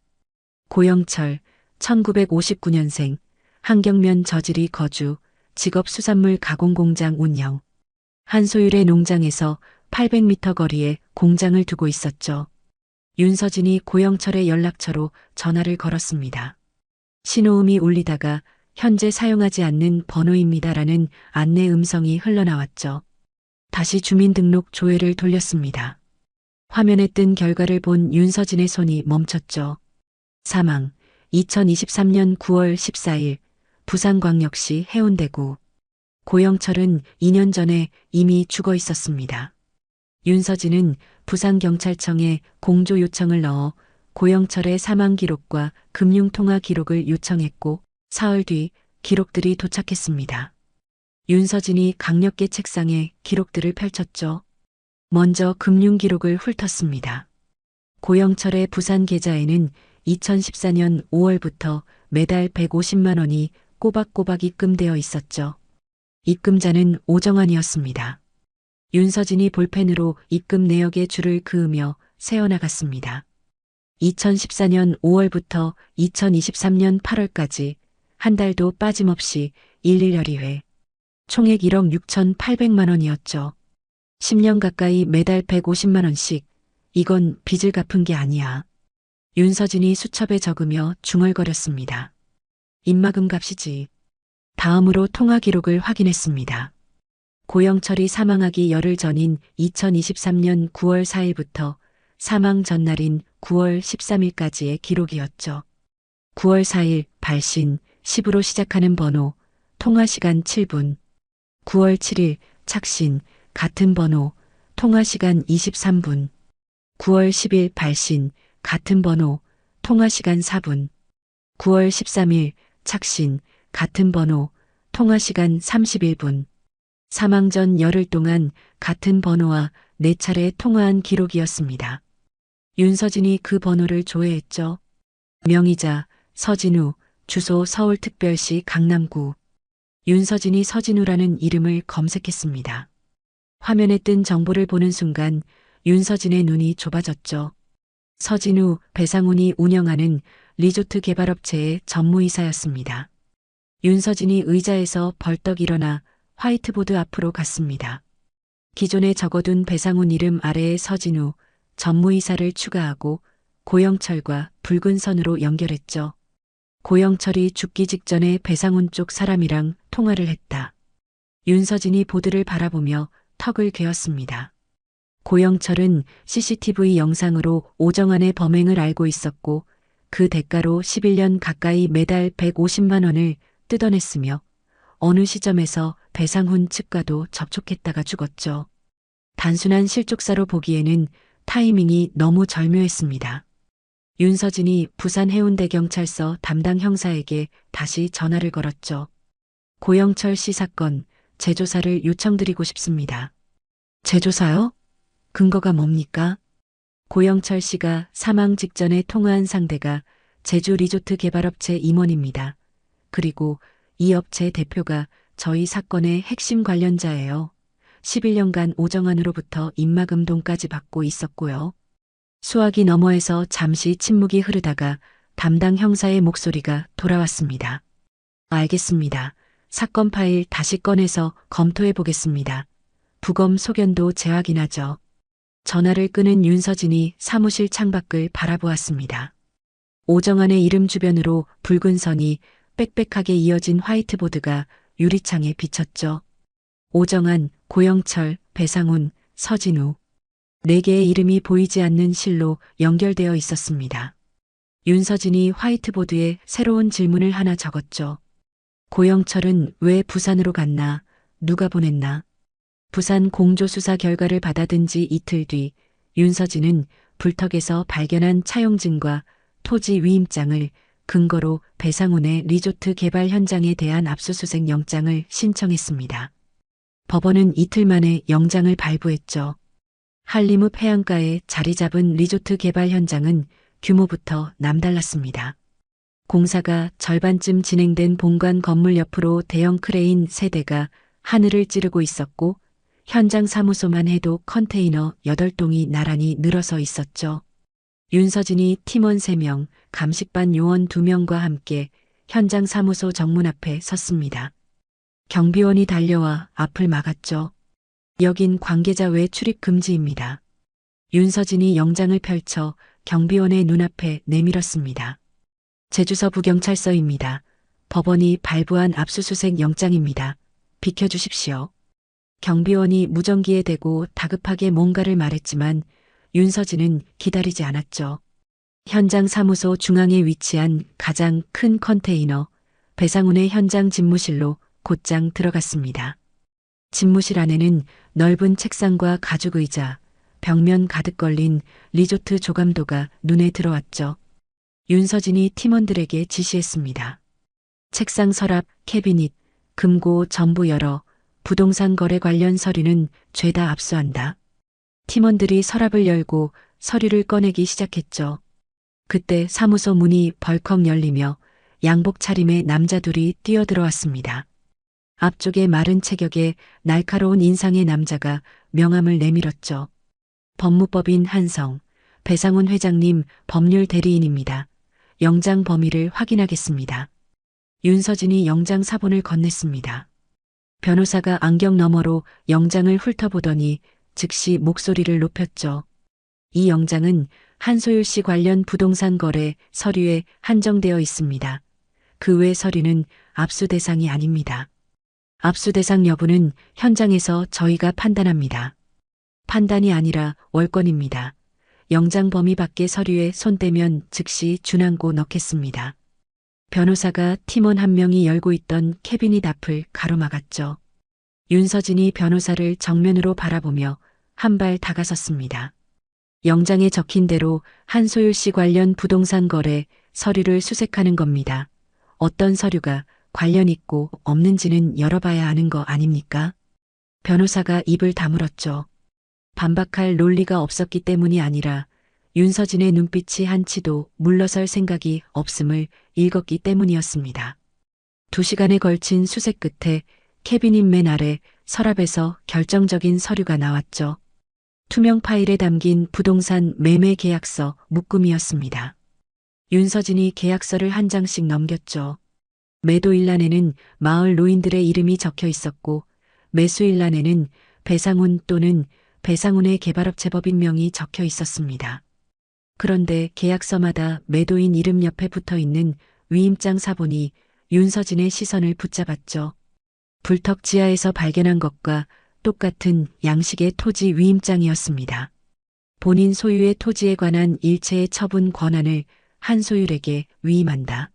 고영철, 1959년생, 한경면 저지리 거주, 직업 수산물 가공공장 운영. 한소율의 농장에서 800m 거리에 공장을 두고 있었죠. 윤서진이 고영철의 연락처로 전화를 걸었습니다. 신호음이 울리다가 현재 사용하지 않는 번호입니다라는 안내 음성이 흘러나왔죠. 다시 주민등록 조회를 돌렸습니다. 화면에 뜬 결과를 본 윤서진의 손이 멈췄죠. 사망, 2023년 9월 14일, 부산광역시 해운대구. 고영철은 2년 전에 이미 죽어 있었습니다. 윤서진은 부산경찰청에 공조 요청을 넣어 고영철의 사망 기록과 금융통화 기록을 요청했고 사흘 뒤 기록들이 도착했습니다. 윤서진이 강력계 책상에 기록들을 펼쳤죠. 먼저 금융 기록을 훑었습니다. 고영철의 부산 계좌에는 2014년 5월부터 매달 150만 원이 꼬박꼬박 입금되어 있었죠. 입금자는 오정환이었습니다. 윤서진이 볼펜으로 입금 내역의 줄을 그으며 세어나갔습니다. 2014년 5월부터 2023년 8월까지 한 달도 빠짐없이 일일열의회. 총액 1억 6,800만 원이었죠. 10년 가까이 매달 150만 원씩. 이건 빚을 갚은 게 아니야. 윤서진이 수첩에 적으며 중얼거렸습니다. 입막음 값이지. 다음으로 통화 기록을 확인했습니다. 고영철이 사망하기 열흘 전인 2023년 9월 4일부터 사망 전날인 9월 13일까지의 기록이었죠. 9월 4일 발신 10으로 시작하는 번호, 통화시간 7분. 9월 7일 착신, 같은 번호, 통화시간 23분. 9월 10일 발신, 같은 번호, 통화시간 4분. 9월 13일 착신, 같은 번호, 통화시간 31분. 사망 전 열흘 동안 같은 번호와 4차례 통화한 기록이었습니다. 윤서진이 그 번호를 조회했죠. 명의자 서진우, 주소 서울특별시 강남구. 윤서진이 서진우라는 이름을 검색했습니다. 화면에 뜬 정보를 보는 순간 윤서진의 눈이 좁아졌죠. 서진우, 배상훈이 운영하는 리조트 개발업체의 전무이사였습니다. 윤서진이 의자에서 벌떡 일어나 화이트보드 앞으로 갔습니다. 기존에 적어둔 배상훈 이름 아래에 서진우, 전무이사를 추가하고 고영철과 붉은 선으로 연결했죠. 고영철이 죽기 직전에 배상훈 쪽 사람이랑 통화를 했다. 윤서진이 보드를 바라보며 턱을 괴었습니다. 고영철은 CCTV 영상으로 오정환의 범행을 알고 있었고 그 대가로 11년 가까이 매달 150만 원을 뜯어냈으며 어느 시점에서 배상훈 측과도 접촉했다가 죽었죠. 단순한 실족사로 보기에는 타이밍이 너무 절묘했습니다. 윤서진이 부산 해운대경찰서 담당 형사에게 다시 전화를 걸었죠. 고영철 씨 사건 재조사를 요청드리고 싶습니다. 재조사요? 근거가 뭡니까? 고영철 씨가 사망 직전에 통화한 상대가 제주 리조트 개발업체 임원입니다. 그리고 이 업체 대표가 저희 사건의 핵심 관련자예요. 11년간 오정환으로부터 입막음돈까지 받고 있었고요. 수화기 너머에서 잠시 침묵이 흐르다가 담당 형사의 목소리가 돌아왔습니다. 알겠습니다. 사건 파일 다시 꺼내서 검토해 보겠습니다. 부검 소견도 재확인하죠. 전화를 끊은 윤서진이 사무실 창밖을 바라보았습니다. 오정환의 이름 주변으로 붉은 선이 빽빽하게 이어진 화이트보드가 유리창에 비쳤죠. 오정환, 고영철, 배상훈, 서진우. 4개의 이름이 보이지 않는 실로 연결되어 있었습니다. 윤서진이 화이트보드에 새로운 질문을 하나 적었죠. 고영철은 왜 부산으로 갔나? 누가 보냈나? 부산 공조수사 결과를 받아든 지 이틀 뒤 윤서진은 불턱에서 발견한 차용증과 토지 위임장을 근거로 배상훈의 리조트 개발 현장에 대한 압수수색 영장을 신청했습니다. 법원은 이틀 만에 영장을 발부했죠. 한림읍 해안가에 자리 잡은 리조트 개발 현장은 규모부터 남달랐습니다. 공사가 절반쯤 진행된 본관 건물 옆으로 대형 크레인 3대가 하늘을 찌르고 있었고 현장 사무소만 해도 컨테이너 8동이 나란히 늘어서 있었죠. 윤서진이 팀원 3명, 감식반 요원 2명과 함께 현장 사무소 정문 앞에 섰습니다. 경비원이 달려와 앞을 막았죠. 여긴 관계자 외 출입 금지입니다. 윤서진이 영장을 펼쳐 경비원의 눈앞에 내밀었습니다. 제주서 부경찰서입니다. 법원이 발부한 압수수색 영장입니다. 비켜주십시오. 경비원이 무전기에 대고 다급하게 뭔가를 말했지만 윤서진은 기다리지 않았죠. 현장 사무소 중앙에 위치한 가장 큰 컨테이너, 배상훈의 현장 집무실로 곧장 들어갔습니다. 집무실 안에는 넓은 책상과 가죽의자, 벽면 가득 걸린 리조트 조감도가 눈에 들어왔죠. 윤서진이 팀원들에게 지시했습니다. 책상 서랍, 캐비닛, 금고 전부 열어 부동산 거래 관련 서류는 죄다 압수한다. 팀원들이 서랍을 열고 서류를 꺼내기 시작했죠. 그때 사무소 문이 벌컥 열리며 양복 차림의 남자 둘이 뛰어들어왔습니다. 앞쪽에 마른 체격에 날카로운 인상의 남자가 명함을 내밀었죠. 법무법인 한성, 배상훈 회장님 법률 대리인입니다. 영장 범위를 확인하겠습니다. 윤서진이 영장 사본을 건넸습니다. 변호사가 안경 너머로 영장을 훑어보더니 즉시 목소리를 높였죠. 이 영장은 한소율 씨 관련 부동산 거래 서류에 한정되어 있습니다. 그 외 서류는 압수 대상이 아닙니다. 압수 대상 여부는 현장에서 저희가 판단합니다. 판단이 아니라 월권입니다. 영장 범위 밖의 서류에 손대면 즉시 준항고 넣겠습니다. 변호사가 팀원 한 명이 열고 있던 캐비닛 앞을 가로막았죠. 윤서진이 변호사를 정면으로 바라보며 한 발 다가섰습니다. 영장에 적힌 대로 한소율 씨 관련 부동산 거래 서류를 수색하는 겁니다. 어떤 서류가 관련 있고 없는지는 열어봐야 아는 거 아닙니까? 변호사가 입을 다물었죠. 반박할 논리가 없었기 때문이 아니라 윤서진의 눈빛이 한치도 물러설 생각이 없음을 읽었기 때문이었습니다. 2시간에 걸친 수색 끝에 캐비닛 맨 아래 서랍에서 결정적인 서류가 나왔죠. 투명 파일에 담긴 부동산 매매 계약서 묶음이었습니다. 윤서진이 계약서를 한 장씩 넘겼죠. 매도 일란에는 마을 노인들의 이름이 적혀 있었고 매수 일란에는 배상훈 또는 배상훈의 개발업체 법인명이 적혀 있었습니다. 그런데 계약서마다 매도인 이름 옆에 붙어 있는 위임장 사본이 윤서진의 시선을 붙잡았죠. 불턱 지하에서 발견한 것과 똑같은 양식의 토지 위임장이었습니다. 본인 소유의 토지에 관한 일체의 처분 권한을 한소율에게 위임한다.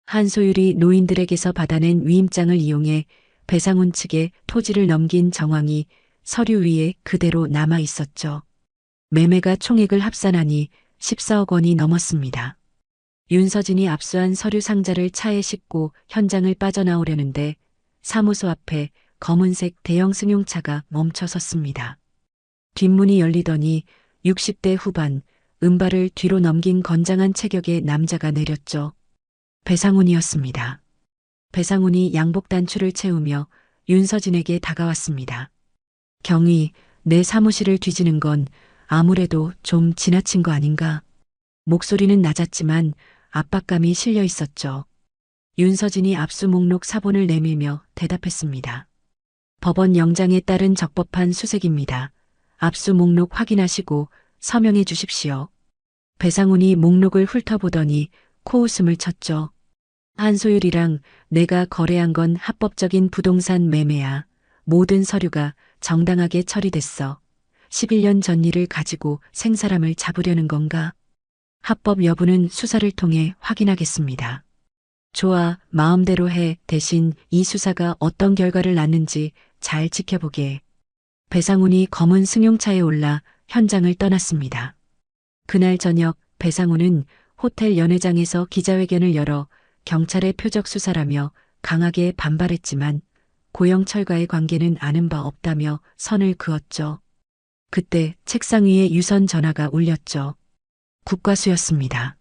한소율이 노인들에게서 받아낸 위임장을 이용해 배상훈 측에 토지를 넘긴 정황이 서류 위에 그대로 남아 있었죠. 매매가 총액을 합산하니 14억 원이 넘었습니다. 윤서진이 압수한 서류 상자를 차에 싣고 현장을 빠져나오려는데 사무소 앞에 검은색 대형 승용차가 멈춰 섰습니다. 뒷문이 열리더니 60대 후반, 은발을 뒤로 넘긴 건장한 체격의 남자가 내렸죠. 배상훈이었습니다. 배상훈이 양복 단추를 채우며 윤서진에게 다가왔습니다. 경위, 내 사무실을 뒤지는 건 아무래도 좀 지나친 거 아닌가? 목소리는 낮았지만 압박감이 실려 있었죠. 윤서진이 압수 목록 사본을 내밀며 대답했습니다. 법원 영장에 따른 적법한 수색입니다. 압수 목록 확인하시고 서명해 주십시오. 배상훈이 목록을 훑어보더니 코웃음을 쳤죠. 한소율이랑 내가 거래한 건 합법적인 부동산 매매야. 모든 서류가 정당하게 처리됐어. 11년 전 일을 가지고 생사람을 잡으려는 건가? 합법 여부는 수사를 통해 확인하겠습니다. 좋아, 마음대로 해. 대신 이 수사가 어떤 결과를 낳는지 잘 지켜보게. 배상훈이 검은 승용차에 올라 현장을 떠났습니다. 그날 저녁 배상훈은 호텔 연회장에서 기자회견을 열어 경찰의 표적 수사라며 강하게 반발했지만 고영철과의 관계는 아는 바 없다며 선을 그었죠. 그때 책상 위에 유선 전화가 울렸죠. 국과수였습니다.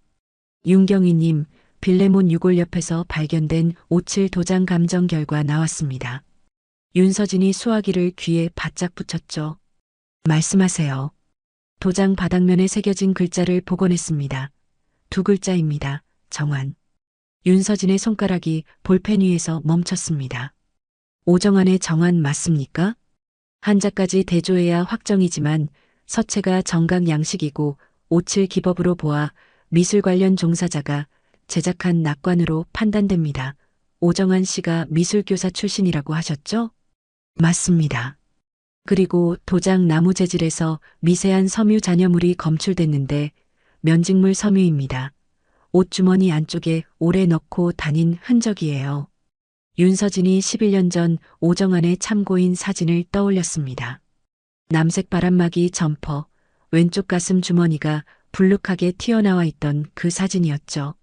윤경희님, 빌레몬 유골 옆에서 발견된 57 도장 감정 결과 나왔습니다. 윤서진이 수화기를 귀에 바짝 붙였죠. 말씀하세요. 도장 바닥면에 새겨진 글자를 복원했습니다. 두 글자입니다. 정환. 윤서진의 손가락이 볼펜 위에서 멈췄습니다. 오정환의 정환 맞습니까? 한자까지 대조해야 확정이지만 서체가 정각 양식이고 57 기법으로 보아 미술 관련 종사자가 제작한 낙관으로 판단됩니다. 오정환 씨가 미술교사 출신이라고 하셨죠? 맞습니다. 그리고 도장 나무 재질에서 미세한 섬유 잔여물이 검출됐는데 면직물 섬유입니다. 옷주머니 안쪽에 오래 넣고 다닌 흔적이에요. 윤서진이 11년 전 오정환의 참고인 사진을 떠올렸습니다. 남색 바람막이 점퍼, 왼쪽 가슴 주머니가 불룩하게 튀어나와 있던 그 사진이었죠.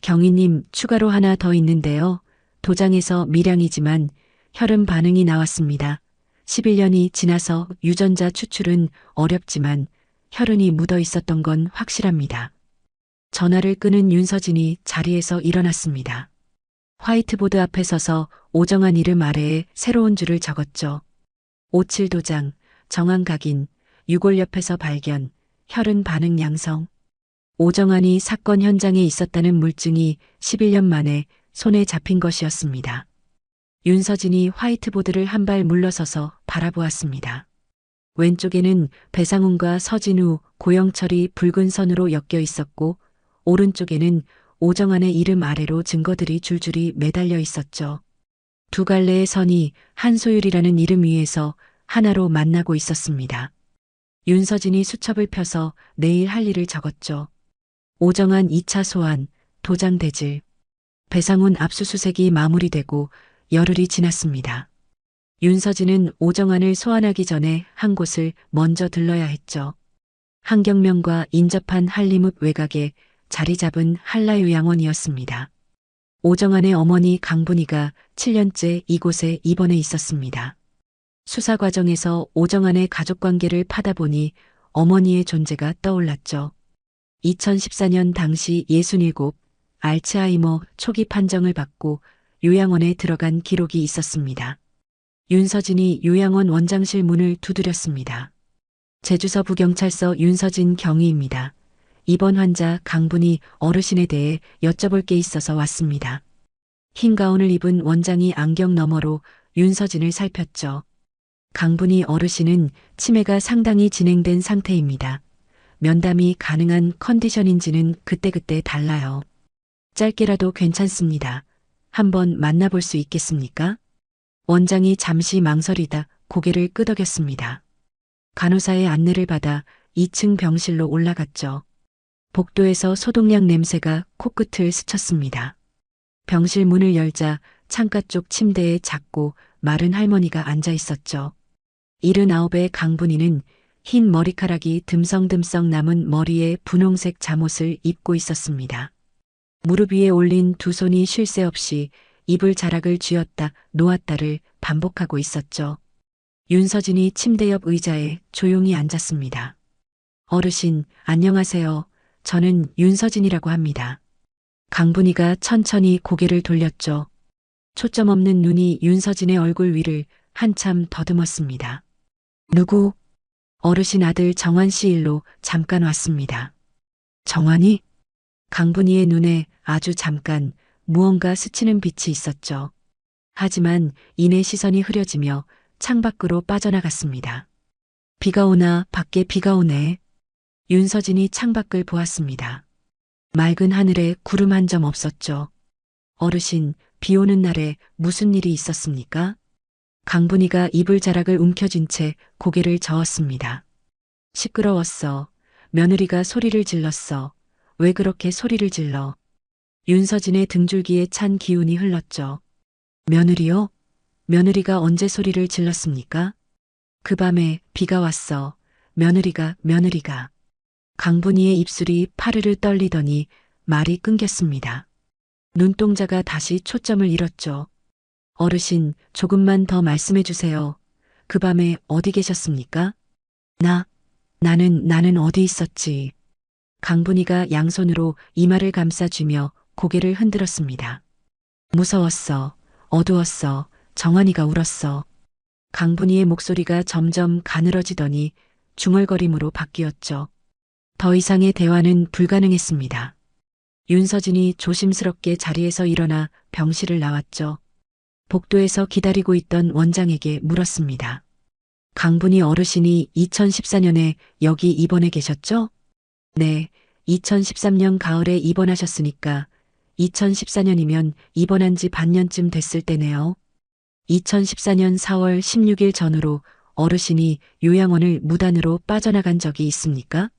경희님, 추가로 하나 더 있는데요. 도장에서 미량이지만 혈흔 반응이 나왔습니다. 11년이 지나서 유전자 추출은 어렵지만 혈흔이 묻어 있었던 건 확실합니다. 전화를 끊은 윤서진이 자리에서 일어났습니다. 화이트보드 앞에 서서 오정환 이름 아래에 새로운 줄을 적었죠. 57 도장, 정황 각인, 유골 옆에서 발견, 혈흔 반응 양성. 오정환이 사건 현장에 있었다는 물증이 11년 만에 손에 잡힌 것이었습니다. 윤서진이 화이트보드를 한 발 물러서서 바라보았습니다. 왼쪽에는 배상훈과 서진우, 고영철이 붉은 선으로 엮여 있었고 오른쪽에는 오정환의 이름 아래로 증거들이 줄줄이 매달려 있었죠. 두 갈래의 선이 한소율이라는 이름 위에서 하나로 만나고 있었습니다. 윤서진이 수첩을 펴서 내일 할 일을 적었죠. 오정환 2차 소환, 도장 대질. 배상훈 압수수색이 마무리되고 열흘이 지났습니다. 윤서진은 오정환을 소환하기 전에 한 곳을 먼저 들러야 했죠. 한경명과 인접한 한림읍 외곽에 자리 잡은 한라요양원이었습니다. 오정환의 어머니 강분이가 7년째 이곳에 입원해 있었습니다. 수사 과정에서 오정환의 가족관계를 파다 보니 어머니의 존재가 떠올랐죠. 2014년 당시 67, 알츠하이머 초기 판정을 받고 요양원에 들어간 기록이 있었습니다. 윤서진이 요양원 원장실 문을 두드렸습니다. 제주서부경찰서 윤서진 경위입니다. 이번 환자 강분이 어르신에 대해 여쭤볼 게 있어서 왔습니다. 흰 가운을 입은 원장이 안경 너머로 윤서진을 살폈죠. 강분이 어르신은 치매가 상당히 진행된 상태입니다. 면담이 가능한 컨디션인지는 그때그때 달라요. 짧게라도 괜찮습니다. 한번 만나볼 수 있겠습니까? 원장이 잠시 망설이다 고개를 끄덕였습니다. 간호사의 안내를 받아 2층 병실로 올라갔죠. 복도에서 소독약 냄새가 코끝을 스쳤습니다. 병실 문을 열자 창가 쪽 침대에 작고 마른 할머니가 앉아 있었죠. 79의 강분이는 흰 머리카락이 듬성듬성 남은 머리에 분홍색 잠옷을 입고 있었습니다. 무릎 위에 올린 두 손이 쉴 새 없이 이불 자락을 쥐었다 놓았다를 반복하고 있었죠. 윤서진이 침대 옆 의자에 조용히 앉았습니다. 어르신, 안녕하세요. 저는 윤서진이라고 합니다. 강분이가 천천히 고개를 돌렸죠. 초점 없는 눈이 윤서진의 얼굴 위를 한참 더듬었습니다. 누구? 어르신 아들 정환 씨 일로 잠깐 왔습니다. 정환이? 강분이의 눈에 아주 잠깐 무언가 스치는 빛이 있었죠. 하지만 이내 시선이 흐려지며 창밖으로 빠져나갔습니다. 비가 오나 밖에 비가 오네. 윤서진이 창밖을 보았습니다. 맑은 하늘에 구름 한 점 없었죠. 어르신, 비 오는 날에 무슨 일이 있었습니까? 강분이가 이불 자락을 움켜쥔 채 고개를 저었습니다. 시끄러웠어. 며느리가 소리를 질렀어. 왜 그렇게 소리를 질러? 윤서진의 등줄기에 찬 기운이 흘렀죠. 며느리요? 며느리가 언제 소리를 질렀습니까? 그 밤에 비가 왔어. 며느리가. 강분이의 입술이 파르르 떨리더니 말이 끊겼습니다. 눈동자가 다시 초점을 잃었죠. 어르신, 조금만 더 말씀해 주세요. 그 밤에 어디 계셨습니까? 나는 어디 있었지. 강분이가 양손으로 이마를 감싸쥐며 고개를 흔들었습니다. 무서웠어. 어두웠어. 정환이가 울었어. 강분이의 목소리가 점점 가늘어지더니 중얼거림으로 바뀌었죠. 더 이상의 대화는 불가능했습니다. 윤서진이 조심스럽게 자리에서 일어나 병실을 나왔죠. 복도에서 기다리고 있던 원장에게 물었습니다. 강분이 어르신이 2014년에 여기 입원해 계셨죠? 네, 2013년 가을에 입원하셨으니까 2014년이면 입원한 지 반년쯤 됐을 때네요. 2014년 4월 16일 전후로 어르신이 요양원을 무단으로 빠져나간 적이 있습니까?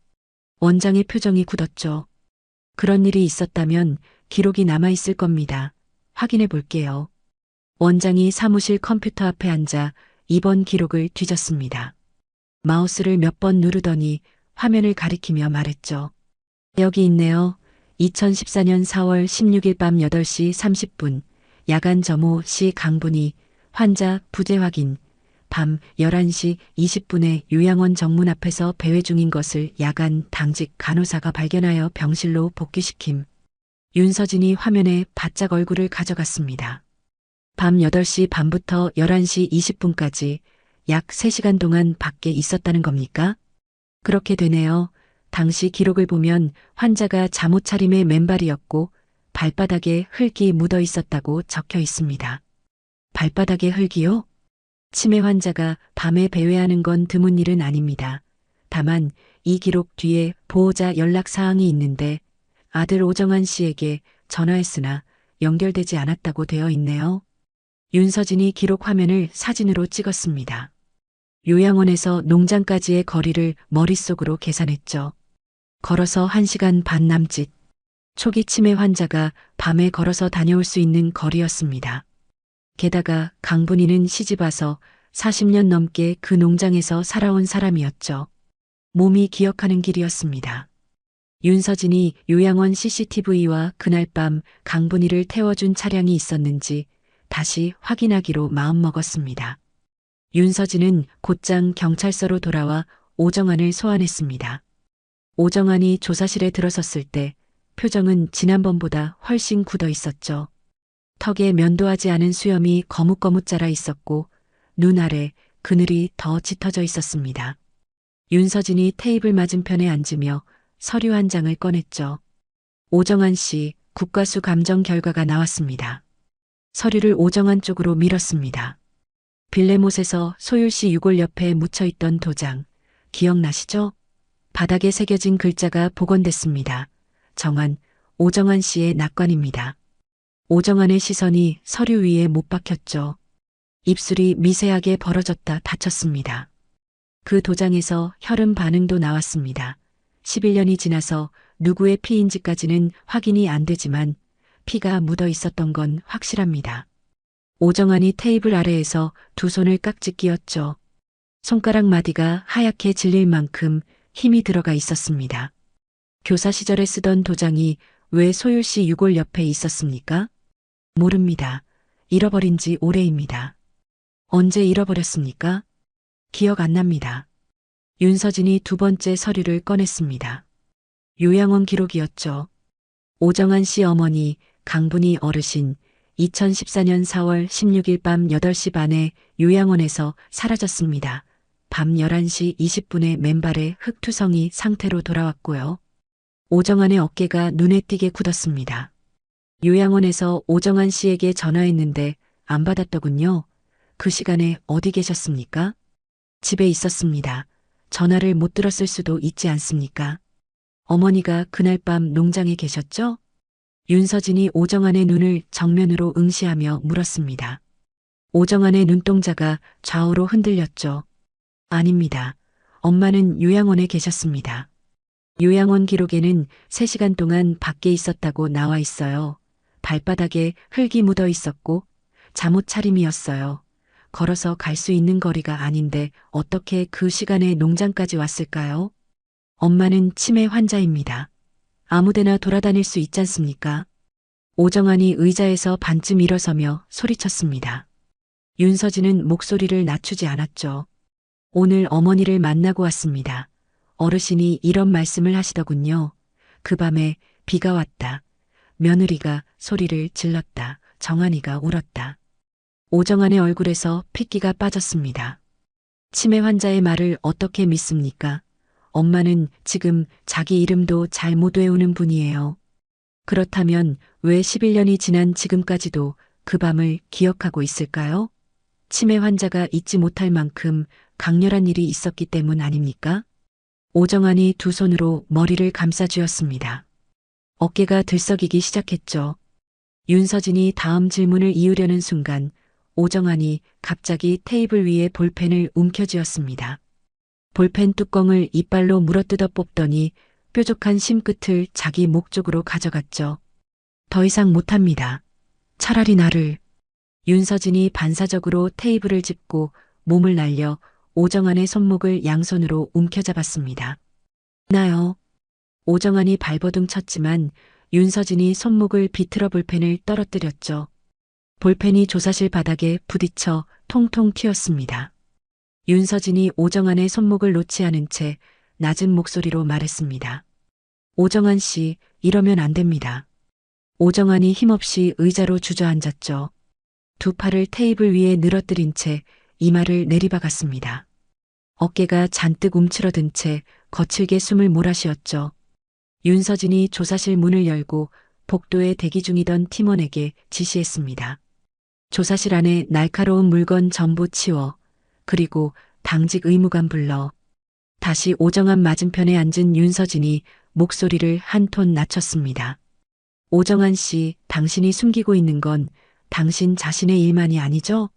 원장의 표정이 굳었죠. 그런 일이 있었다면 기록이 남아있을 겁니다. 확인해 볼게요. 원장이 사무실 컴퓨터 앞에 앉아 입원 기록을 뒤졌습니다. 마우스를 몇 번 누르더니 화면을 가리키며 말했죠. 여기 있네요. 2014년 4월 16일 밤 8시 30분 야간 점호 시 강분이 환자 부재 확인 밤 11시 20분에 요양원 정문 앞에서 배회 중인 것을 야간 당직 간호사가 발견하여 병실로 복귀시킴. 윤서진이 화면에 바짝 얼굴을 가져갔습니다. 밤 8시 반부터 11시 20분까지 약 3시간 동안 밖에 있었다는 겁니까? 그렇게 되네요. 당시 기록을 보면 환자가 잠옷 차림의 맨발이었고 발바닥에 흙이 묻어 있었다고 적혀 있습니다. 발바닥에 흙이요? 치매 환자가 밤에 배회하는 건 드문 일은 아닙니다. 다만 이 기록 뒤에 보호자 연락 사항이 있는데 아들 오정환 씨에게 전화했으나 연결되지 않았다고 되어 있네요. 윤서진이 기록 화면을 사진으로 찍었습니다. 요양원에서 농장까지의 거리를 머릿속으로 계산했죠. 걸어서 1시간 반 남짓. 초기 치매 환자가 밤에 걸어서 다녀올 수 있는 거리였습니다. 게다가 강분이는 시집와서 40년 넘게 그 농장에서 살아온 사람이었죠. 몸이 기억하는 길이었습니다. 윤서진이 요양원 CCTV와 그날 밤 강분이를 태워준 차량이 있었는지 다시 확인하기로 마음먹었습니다. 윤서진은 곧장 경찰서로 돌아와 오정환을 소환했습니다. 오정환이 조사실에 들어섰을 때 표정은 지난번보다 훨씬 굳어 있었죠. 턱에 면도하지 않은 수염이 거뭇거뭇 자라 있었고 눈 아래 그늘이 더 짙어져 있었습니다. 윤서진이 테이블 맞은편에 앉으며 서류 한 장을 꺼냈죠. 오정환 씨 국가수 감정 결과가 나왔습니다. 서류를 오정환 쪽으로 밀었습니다. 빌레못에서 소율 씨 유골 옆에 묻혀있던 도장 기억나시죠? 바닥에 새겨진 글자가 복원됐습니다. 정환, 오정환 씨의 낙관입니다. 오정환의 시선이 서류 위에 못 박혔죠. 입술이 미세하게 벌어졌다 닫혔습니다. 그 도장에서 혈흔 반응도 나왔습니다. 11년이 지나서 누구의 피인지까지는 확인이 안 되지만 피가 묻어 있었던 건 확실합니다. 오정환이 테이블 아래에서 두 손을 깍지 끼었죠. 손가락 마디가 하얗게 질릴 만큼 힘이 들어가 있었습니다. 교사 시절에 쓰던 도장이 왜 소율 씨 유골 옆에 있었습니까? 모릅니다. 잃어버린 지 오래입니다. 언제 잃어버렸습니까? 기억 안 납니다. 윤서진이 두 번째 서류를 꺼냈습니다. 요양원 기록이었죠. 오정환 씨 어머니 강분희 어르신 2014년 4월 16일 밤 8시 반에 요양원에서 사라졌습니다. 밤 11시 20분에 맨발의 흙투성이 상태로 돌아왔고요. 오정환의 어깨가 눈에 띄게 굳었습니다. 요양원에서 오정환 씨에게 전화했는데 안 받았더군요. 그 시간에 어디 계셨습니까? 집에 있었습니다. 전화를 못 들었을 수도 있지 않습니까? 어머니가 그날 밤 농장에 계셨죠? 윤서진이 오정환의 눈을 정면으로 응시하며 물었습니다. 오정환의 눈동자가 좌우로 흔들렸죠. 아닙니다. 엄마는 요양원에 계셨습니다. 요양원 기록에는 3시간 동안 밖에 있었다고 나와 있어요. 발바닥에 흙이 묻어 있었고 잠옷 차림이었어요. 걸어서 갈 수 있는 거리가 아닌데 어떻게 그 시간에 농장까지 왔을까요? 엄마는 치매 환자입니다. 아무데나 돌아다닐 수 있지 않습니까? 오정환이 의자에서 반쯤 일어서며 소리쳤습니다. 윤서진은 목소리를 낮추지 않았죠. 오늘 어머니를 만나고 왔습니다. 어르신이 이런 말씀을 하시더군요. 그 밤에 비가 왔다. 며느리가 소리를 질렀다. 정환이가 울었다. 오정환의 얼굴에서 핏기가 빠졌습니다. 치매 환자의 말을 어떻게 믿습니까? 엄마는 지금 자기 이름도 잘 못 외우는 분이에요. 그렇다면 왜 11년이 지난 지금까지도 그 밤을 기억하고 있을까요? 치매 환자가 잊지 못할 만큼 강렬한 일이 있었기 때문 아닙니까? 오정환이 두 손으로 머리를 감싸쥐었습니다. 어깨가 들썩이기 시작했죠. 윤서진이 다음 질문을 이으려는 순간 오정환이 갑자기 테이블 위에 볼펜을 움켜쥐었습니다. 볼펜 뚜껑을 이빨로 물어뜯어 뽑더니 뾰족한 심끝을 자기 목 쪽으로 가져갔죠. 더 이상 못합니다. 차라리 나를. 윤서진이 반사적으로 테이블을 짚고 몸을 날려 오정환의 손목을 양손으로 움켜잡았습니다. 나요. 오정환이 발버둥 쳤지만 윤서진이 손목을 비틀어 볼펜을 떨어뜨렸죠. 볼펜이 조사실 바닥에 부딪혀 통통 튀었습니다. 윤서진이 오정환의 손목을 놓지 않은 채 낮은 목소리로 말했습니다. 오정환 씨, 이러면 안 됩니다. 오정환이 힘없이 의자로 주저앉았죠. 두 팔을 테이블 위에 늘어뜨린 채 이마를 내리박았습니다. 어깨가 잔뜩 움츠러든 채 거칠게 숨을 몰아쉬었죠. 윤서진이 조사실 문을 열고 복도에 대기 중이던 팀원에게 지시했습니다. 조사실 안에 날카로운 물건 전부 치워, 그리고 당직 의무관 불러. 다시 오정환 맞은편에 앉은 윤서진이 목소리를 한 톤 낮췄습니다. 오정환 씨, 당신이 숨기고 있는 건 당신 자신의 일만이 아니죠?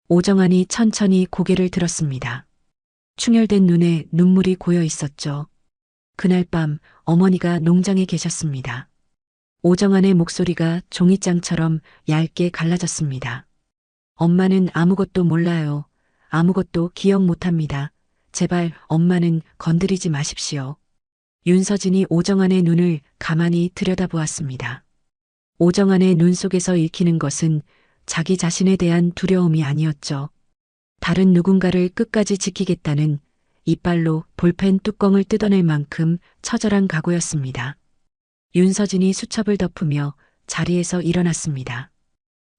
오정환이 천천히 고개를 들었습니다. 충혈된 눈에 눈물이 고여 있었죠. 그날 밤 어머니가 농장에 계셨습니다. 오정환의 목소리가 종이장처럼 얇게 갈라졌습니다. 엄마는 아무것도 몰라요. 아무것도 기억 못합니다. 제발 엄마는 건드리지 마십시오. 윤서진이 오정환의 눈을 가만히 들여다보았습니다. 오정환의 눈 속에서 읽히는 것은 자기 자신에 대한 두려움이 아니었죠. 다른 누군가를 끝까지 지키겠다는 이빨로 볼펜 뚜껑을 뜯어낼 만큼 처절한 각오였습니다. 윤서진이 수첩을 덮으며 자리에서 일어났습니다.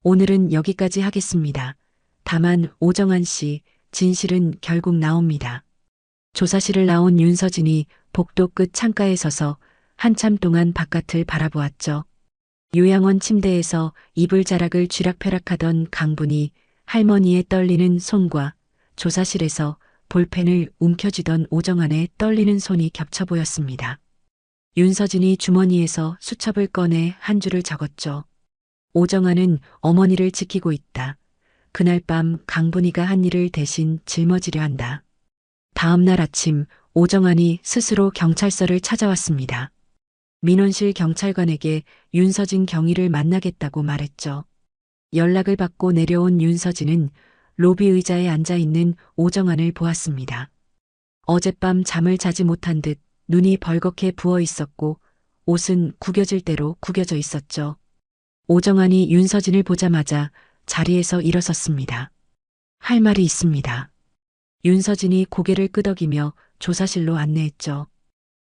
오늘은 여기까지 하겠습니다. 다만 오정환 씨, 진실은 결국 나옵니다. 조사실을 나온 윤서진이 복도 끝 창가에 서서 한참 동안 바깥을 바라보았죠. 요양원 침대에서 이불자락을 쥐락펴락하던 강분이 할머니의 떨리는 손과 조사실에서 볼펜을 움켜쥐던 오정환의 떨리는 손이 겹쳐 보였습니다. 윤서진이 주머니에서 수첩을 꺼내 한 줄을 적었죠. 오정환은 어머니를 지키고 있다. 그날 밤 강분이가 한 일을 대신 짊어지려 한다. 다음 날 아침 오정환이 스스로 경찰서를 찾아왔습니다. 민원실 경찰관에게 윤서진 경위를 만나겠다고 말했죠. 연락을 받고 내려온 윤서진은 로비 의자에 앉아 있는 오정환을 보았습니다. 어젯밤 잠을 자지 못한 듯 눈이 벌겋게 부어 있었고 옷은 구겨질 대로 구겨져 있었죠. 오정환이 윤서진을 보자마자 자리에서 일어섰습니다. 할 말이 있습니다. 윤서진이 고개를 끄덕이며 조사실로 안내했죠.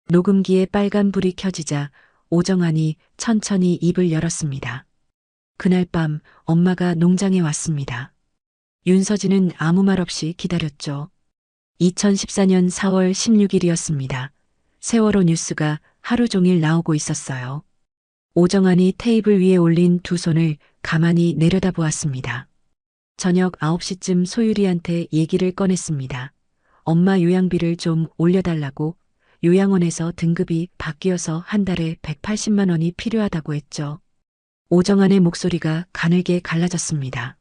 녹음기에 빨간 불이 켜지자 오정환이 천천히 입을 열었습니다. 그날 밤 엄마가 농장에 왔습니다. 윤서진은 아무 말 없이 기다렸죠. 2014년 4월 16일이었습니다. 세월호 뉴스가 하루 종일 나오고 있었어요. 오정환이 테이블 위에 올린 두 손을 가만히 내려다보았습니다. 저녁 9시쯤 소율이한테 얘기를 꺼냈습니다. 엄마 요양비를 좀 올려달라고 요양원에서 등급이 바뀌어서 한 달에 180만 원이 필요하다고 했죠. 오정환의 목소리가 가늘게 갈라졌습니다.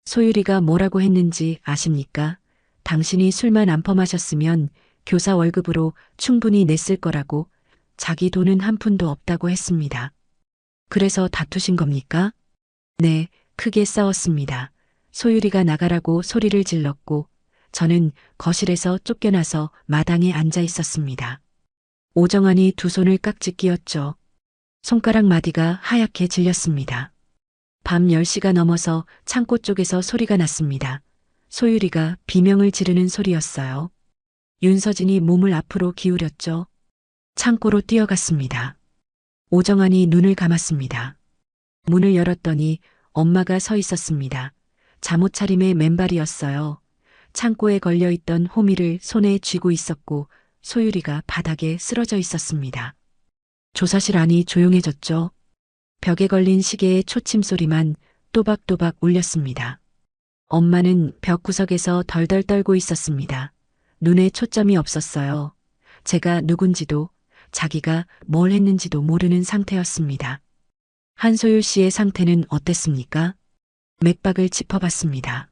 소율이가 뭐라고 했는지 아십니까? 당신이 술만 안 퍼마셨으면 교사 월급으로 충분히 냈을 거라고 자기 돈은 한 푼도 없다고 했습니다. 그래서 다투신 겁니까? 네, 크게 싸웠습니다. 소율이가 나가라고 소리를 질렀고 저는 거실에서 쫓겨나서 마당에 앉아 있었습니다. 오정환이 두 손을 깍지 끼었죠. 손가락 마디가 하얗게 질렸습니다. 밤 10시가 넘어서 창고 쪽에서 소리가 났습니다. 소율이가 비명을 지르는 소리였어요. 윤서진이 몸을 앞으로 기울였죠. 창고로 뛰어갔습니다. 오정환이 눈을 감았습니다. 문을 열었더니 엄마가 서 있었습니다. 잠옷차림의 맨발이었어요. 창고에 걸려있던 호미를 손에 쥐고 있었고 소율이가 바닥에 쓰러져 있었습니다. 조사실 안이 조용해졌죠. 벽에 걸린 시계의 초침 소리만 또박또박 울렸습니다. 엄마는 벽 구석에서 덜덜 떨고 있었습니다. 눈에 초점이 없었어요. 제가 누군지도 자기가 뭘 했는지도 모르는 상태였습니다. 한소율 씨의 상태는 어땠습니까? 맥박을 짚어봤습니다.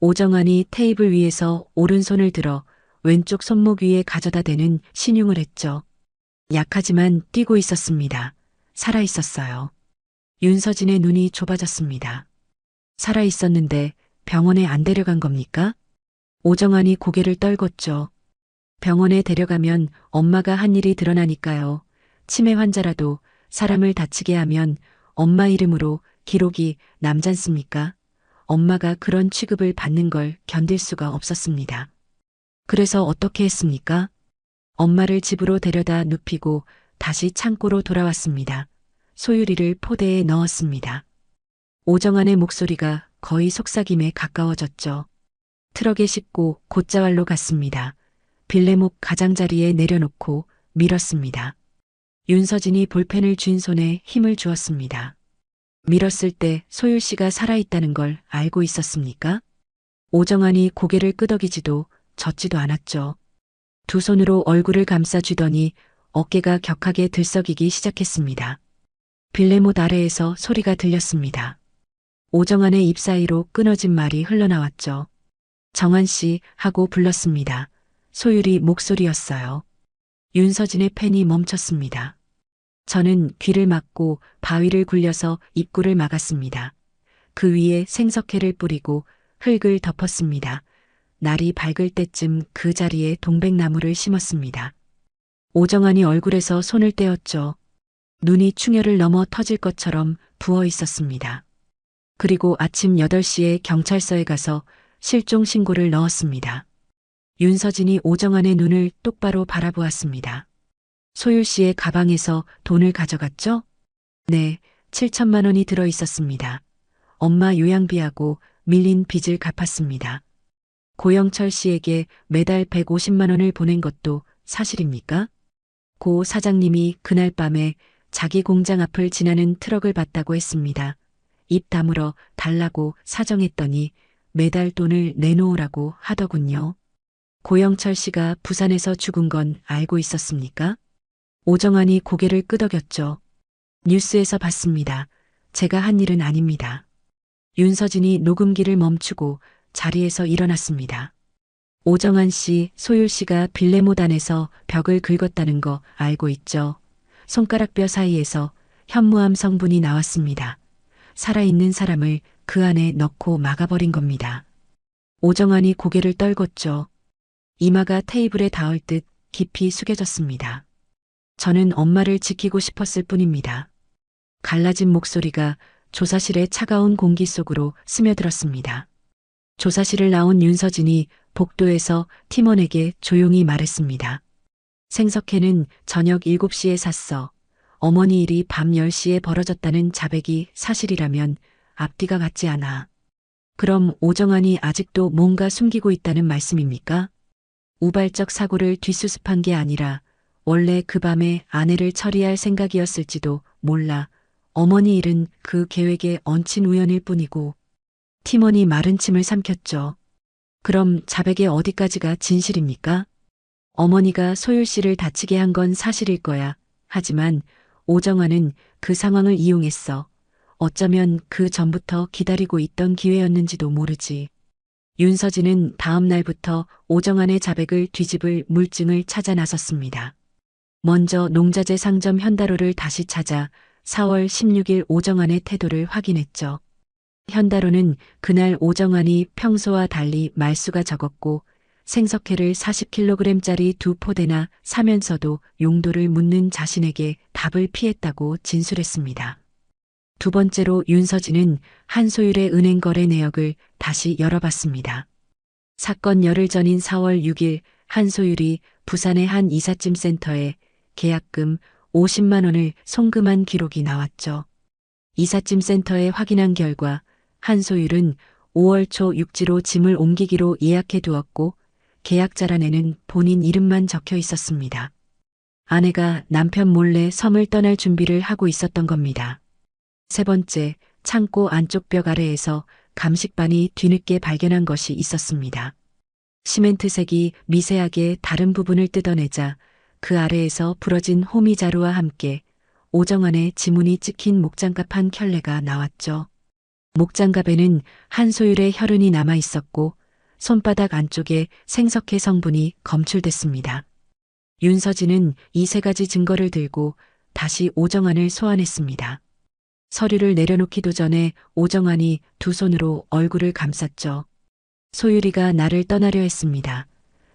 오정환이 테이블 위에서 오른손을 들어 왼쪽 손목 위에 가져다 대는 신용을 했죠. 약하지만 뛰고 있었습니다. 살아 있었어요. 윤서진의 눈이 좁아졌습니다. 살아 있었는데 병원에 안 데려간 겁니까? 오정환이 고개를 떨궜죠. 병원에 데려가면 엄마가 한 일이 드러나니까요. 치매 환자라도 사람을 다치게 하면 엄마 이름으로 기록이 남잖습니까? 엄마가 그런 취급을 받는 걸 견딜 수가 없었습니다. 그래서 어떻게 했습니까? 엄마를 집으로 데려다 눕히고 다시 창고로 돌아왔습니다. 소율이를 포대에 넣었습니다. 오정환의 목소리가 거의 속삭임에 가까워졌죠. 트럭에 싣고 곶자왈로 갔습니다. 빌레목 가장자리에 내려놓고 밀었습니다. 윤서진이 볼펜을 쥔 손에 힘을 주었습니다. 밀었을 때 소율 씨가 살아있다는 걸 알고 있었습니까? 오정환이 고개를 끄덕이지도 젖지도 않았죠. 두 손으로 얼굴을 감싸쥐더니 어깨가 격하게 들썩이기 시작했습니다. 빌레못 아래에서 소리가 들렸습니다. 오정환의 입 사이로 끊어진 말이 흘러나왔죠. 정환 씨 하고 불렀습니다. 소율이 목소리였어요. 윤서진의 펜이 멈췄습니다. 저는 귀를 막고 바위를 굴려서 입구를 막았습니다. 그 위에 생석회를 뿌리고 흙을 덮었습니다. 날이 밝을 때쯤 그 자리에 동백나무를 심었습니다. 오정환이 얼굴에서 손을 떼었죠. 눈이 충혈을 넘어 터질 것처럼 부어 있었습니다. 그리고 아침 8시에 경찰서에 가서 실종 신고를 넣었습니다. 윤서진이 오정환의 눈을 똑바로 바라보았습니다. 소율 씨의 가방에서 돈을 가져갔죠? 네, 7천만 원이 들어 있었습니다. 엄마 요양비하고 밀린 빚을 갚았습니다. 고영철 씨에게 매달 150만 원을 보낸 것도 사실입니까? 고 사장님이 그날 밤에 자기 공장 앞을 지나는 트럭을 봤다고 했습니다. 입 다물어 달라고 사정했더니 매달 돈을 내놓으라고 하더군요. 고영철 씨가 부산에서 죽은 건 알고 있었습니까? 오정환이 고개를 끄덕였죠. 뉴스에서 봤습니다. 제가 한 일은 아닙니다. 윤서진이 녹음기를 멈추고 자리에서 일어났습니다. 오정환 씨, 소율 씨가 빌레못 안에서 벽을 긁었다는 거 알고 있죠? 손가락뼈 사이에서 현무암 성분이 나왔습니다. 살아있는 사람을 그 안에 넣고 막아버린 겁니다. 오정환이 고개를 떨궜죠. 이마가 테이블에 닿을 듯 깊이 숙여졌습니다. 저는 엄마를 지키고 싶었을 뿐입니다. 갈라진 목소리가 조사실의 차가운 공기 속으로 스며들었습니다. 조사실을 나온 윤서진이 복도에서 팀원에게 조용히 말했습니다. 생석회는 저녁 7시에 샀어. 어머니 일이 밤 10시에 벌어졌다는 자백이 사실이라면 앞뒤가 같지 않아. 그럼 오정환이 아직도 뭔가 숨기고 있다는 말씀입니까? 우발적 사고를 뒷수습한 게 아니라 원래 그 밤에 아내를 처리할 생각이었을지도 몰라. 어머니 일은 그 계획에 얹힌 우연일 뿐이고. 팀원이 마른 침을 삼켰죠. 그럼 자백의 어디까지가 진실입니까? 어머니가 소율 씨를 다치게 한 건 사실일 거야. 하지만 오정환은 그 상황을 이용했어. 어쩌면 그 전부터 기다리고 있던 기회였는지도 모르지. 윤서진은 다음 날부터 오정환의 자백을 뒤집을 물증을 찾아 나섰습니다. 먼저 농자재 상점 현다로를 다시 찾아 4월 16일 오정환의 태도를 확인했죠. 현다로는 그날 오정환이 평소와 달리 말수가 적었고 생석회를 40kg짜리 2포대나 사면서도 용도를 묻는 자신에게 답을 피했다고 진술했습니다. 두 번째로 윤서진은 한소율의 은행 거래 내역을 다시 열어봤습니다. 사건 열흘 전인 4월 6일 한소율이 부산의 한 이삿짐 센터에 계약금 50만 원을 송금한 기록이 나왔죠. 이삿짐 센터에 확인한 결과 한소율은 5월 초 육지로 짐을 옮기기로 예약해 두었고 계약자란에는 본인 이름만 적혀 있었습니다. 아내가 남편 몰래 섬을 떠날 준비를 하고 있었던 겁니다. 세 번째, 창고 안쪽 벽 아래에서 감식반이 뒤늦게 발견한 것이 있었습니다. 시멘트색이 미세하게 다른 부분을 뜯어내자 그 아래에서 부러진 호미자루와 함께 오정환의 지문이 찍힌 목장갑 한 켤레가 나왔죠. 목장갑에는 한소율의 혈흔이 남아 있었고 손바닥 안쪽에 생석회 성분이 검출됐습니다. 윤서진은 이 세 가지 증거를 들고 다시 오정환을 소환했습니다. 서류를 내려놓기도 전에 오정환이 두 손으로 얼굴을 감쌌죠. 소율이가 나를 떠나려 했습니다.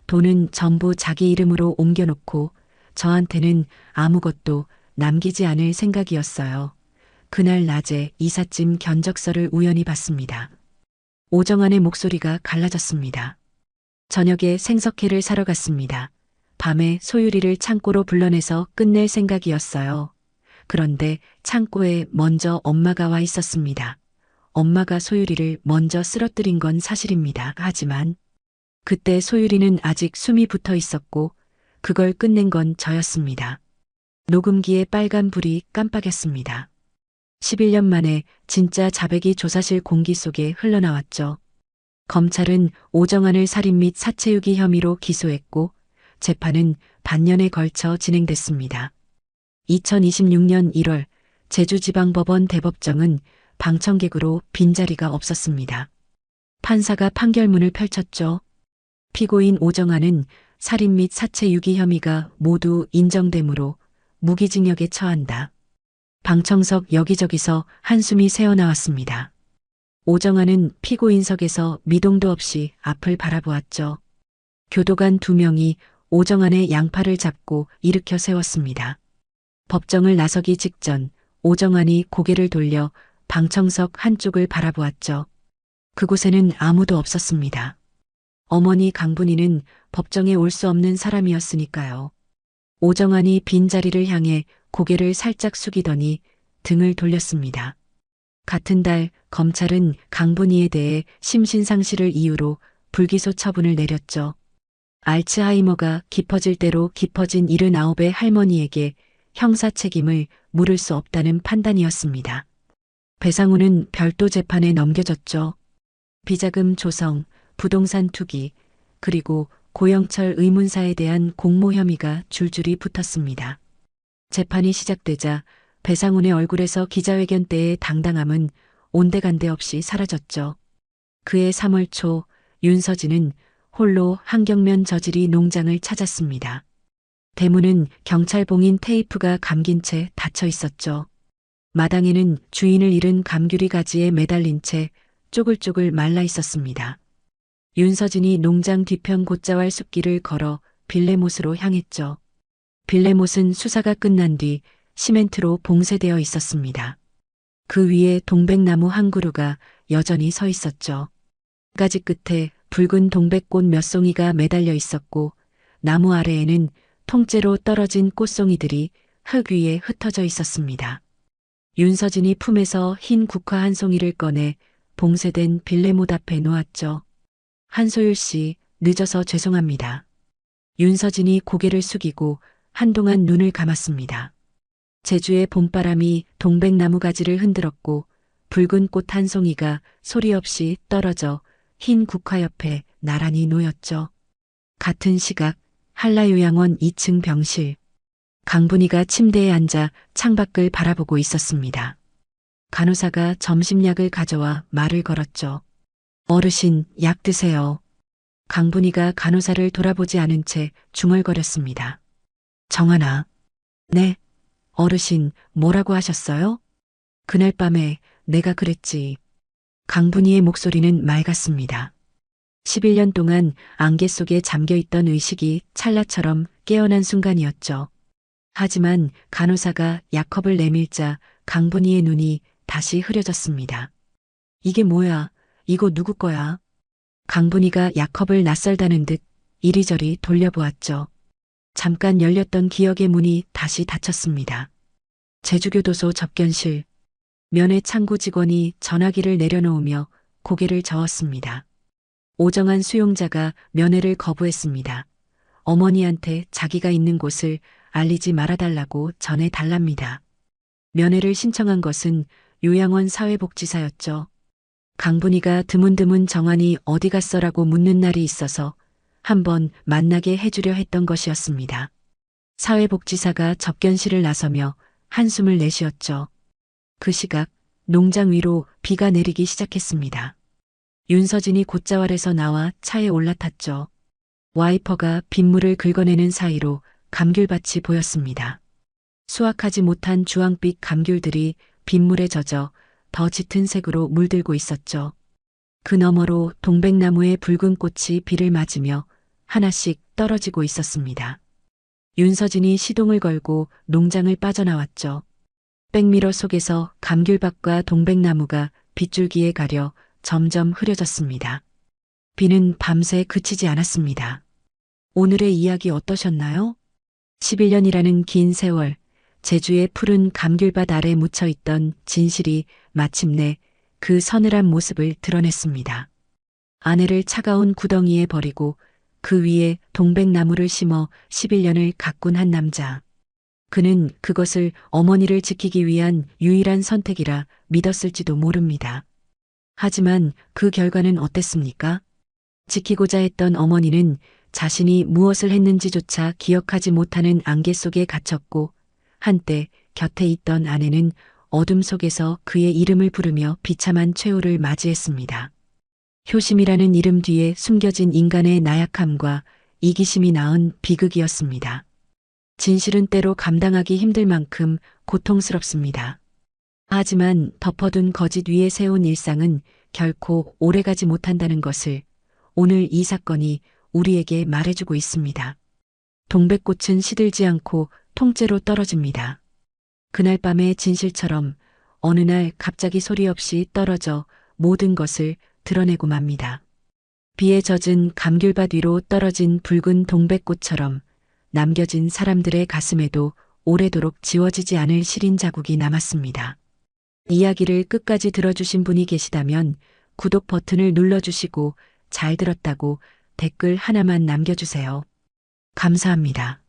돈은 전부 자기 이름으로 옮겨놓고 저한테는 아무것도 남기지 않을 생각이었어요. 그날 낮에 이삿짐 견적서를 우연히 봤습니다. 오정환의 목소리가 갈라졌습니다. 저녁에 생석회를 사러 갔습니다. 밤에 소율이를 창고로 불러내서 끝낼 생각이었어요. 그런데 창고에 먼저 엄마가 와 있었습니다. 엄마가 소율이를 먼저 쓰러뜨린 건 사실입니다. 하지만 그때 소율이는 아직 숨이 붙어 있었고 그걸 끝낸 건 저였습니다. 녹음기에 빨간 불이 깜빡였습니다. 11년 만에 진짜 자백이 조사실 공기 속에 흘러나왔죠. 검찰은 오정환을 살인 및 사체유기 혐의로 기소했고 재판은 반년에 걸쳐 진행됐습니다. 2026년 1월 제주지방법원 대법정은 방청객으로 빈자리가 없었습니다. 판사가 판결문을 펼쳤죠. 피고인 오정환은 살인 및 사체유기 혐의가 모두 인정되므로 무기징역에 처한다. 방청석 여기저기서 한숨이 새어나왔습니다. 오정환은 피고인석에서 미동도 없이 앞을 바라보았죠. 교도관 2명이 오정환의 양팔을 잡고 일으켜 세웠습니다. 법정을 나서기 직전 오정환이 고개를 돌려 방청석 한쪽을 바라보았죠. 그곳에는 아무도 없었습니다. 어머니 강분이는 법정에 올 수 없는 사람이었으니까요. 오정환이 빈자리를 향해 고개를 살짝 숙이더니 등을 돌렸습니다. 같은 달 검찰은 강분이에 대해 심신상실을 이유로 불기소 처분을 내렸죠. 알츠하이머가 깊어질 대로 깊어진 79의 할머니에게 형사 책임을 물을 수 없다는 판단이었습니다. 배상우는 별도 재판에 넘겨졌죠. 비자금 조성, 부동산 투기, 그리고 고영철 의문사에 대한 공모 혐의가 줄줄이 붙었습니다. 재판이 시작되자 배상훈의 얼굴에서 기자회견 때의 당당함은 온데간데 없이 사라졌죠. 그해 3월 초 윤서진은 홀로 한경면 저지리 농장을 찾았습니다. 대문은 경찰 봉인 테이프가 감긴 채 닫혀 있었죠. 마당에는 주인을 잃은 감귤이 가지에 매달린 채 쪼글쪼글 말라 있었습니다. 윤서진이 농장 뒤편 곶자왈 숲길을 걸어 빌레못으로 향했죠. 빌레못은 수사가 끝난 뒤 시멘트로 봉쇄되어 있었습니다. 그 위에 동백나무 한 그루가 여전히 서 있었죠. 가지 끝에 붉은 동백꽃 몇 송이가 매달려 있었고 나무 아래에는 통째로 떨어진 꽃송이들이 흙 위에 흩어져 있었습니다. 윤서진이 품에서 흰 국화 한 송이를 꺼내 봉쇄된 빌레못 앞에 놓았죠. 한소율 씨, 늦어서 죄송합니다. 윤서진이 고개를 숙이고 한동안 눈을 감았습니다. 제주의 봄바람이 동백나무 가지를 흔들었고 붉은 꽃 한 송이가 소리 없이 떨어져 흰 국화 옆에 나란히 놓였죠. 같은 시각 한라요양원 2층 병실. 강분이가 침대에 앉아 창밖을 바라보고 있었습니다. 간호사가 점심약을 가져와 말을 걸었죠. 어르신, 약 드세요. 강분이가 간호사를 돌아보지 않은 채 중얼거렸습니다. 정하나. 네. 어르신, 뭐라고 하셨어요? 그날 밤에 내가 그랬지. 강분이의 목소리는 맑았습니다. 11년 동안 안개 속에 잠겨있던 의식이 찰나처럼 깨어난 순간이었죠. 하지만 간호사가 약컵을 내밀자 강분이의 눈이 다시 흐려졌습니다. 이게 뭐야? 이거 누구 거야? 강분이가 약컵을 낯설다는 듯 이리저리 돌려보았죠. 잠깐 열렸던 기억의 문이 다시 닫혔습니다. 제주교도소 접견실. 면회 창구 직원이 전화기를 내려놓으며 고개를 저었습니다. 오정한 수용자가 면회를 거부했습니다. 어머니한테 자기가 있는 곳을 알리지 말아달라고 전해달랍니다. 면회를 신청한 것은 요양원 사회복지사였죠. 강분이가 드문드문 정한이 어디 갔어라고 묻는 날이 있어서 한번 만나게 해주려 했던 것이었습니다. 사회복지사가 접견실을 나서며 한숨을 내쉬었죠. 그 시각 농장 위로 비가 내리기 시작했습니다. 윤서진이 곶자왈에서 나와 차에 올라탔죠. 와이퍼가 빗물을 긁어내는 사이로 감귤밭이 보였습니다. 수확하지 못한 주황빛 감귤들이 빗물에 젖어 더 짙은 색으로 물들고 있었죠. 그 너머로 동백나무의 붉은 꽃이 비를 맞으며 하나씩 떨어지고 있었습니다. 윤서진이 시동을 걸고 농장을 빠져나왔죠. 백미러 속에서 감귤밭과 동백나무가 빗줄기에 가려 점점 흐려졌습니다. 비는 밤새 그치지 않았습니다. 오늘의 이야기 어떠셨나요? 11년이라는 긴 세월, 제주의 푸른 감귤밭 아래 묻혀있던 진실이 마침내 그 서늘한 모습을 드러냈습니다. 아내를 차가운 구덩이에 버리고 그 위에 동백나무를 심어 11년을 가꾼 한 남자. 그는 그것을 어머니를 지키기 위한 유일한 선택이라 믿었을지도 모릅니다. 하지만 그 결과는 어땠습니까? 지키고자 했던 어머니는 자신이 무엇을 했는지조차 기억하지 못하는 안개 속에 갇혔고 한때 곁에 있던 아내는 어둠 속에서 그의 이름을 부르며 비참한 최후를 맞이했습니다. 효심이라는 이름 뒤에 숨겨진 인간의 나약함과 이기심이 낳은 비극이었습니다. 진실은 때로 감당하기 힘들 만큼 고통스럽습니다. 하지만 덮어둔 거짓 위에 세운 일상은 결코 오래가지 못한다는 것을 오늘 이 사건이 우리에게 말해주고 있습니다. 동백꽃은 시들지 않고 통째로 떨어집니다. 그날 밤의 진실처럼 어느 날 갑자기 소리 없이 떨어져 모든 것을 드러내고 맙니다. 비에 젖은 감귤밭 위로 떨어진 붉은 동백꽃처럼 남겨진 사람들의 가슴에도 오래도록 지워지지 않을 시린 자국이 남았습니다. 이야기를 끝까지 들어주신 분이 계시다면 구독 버튼을 눌러주시고 잘 들었다고 댓글 하나만 남겨주세요. 감사합니다.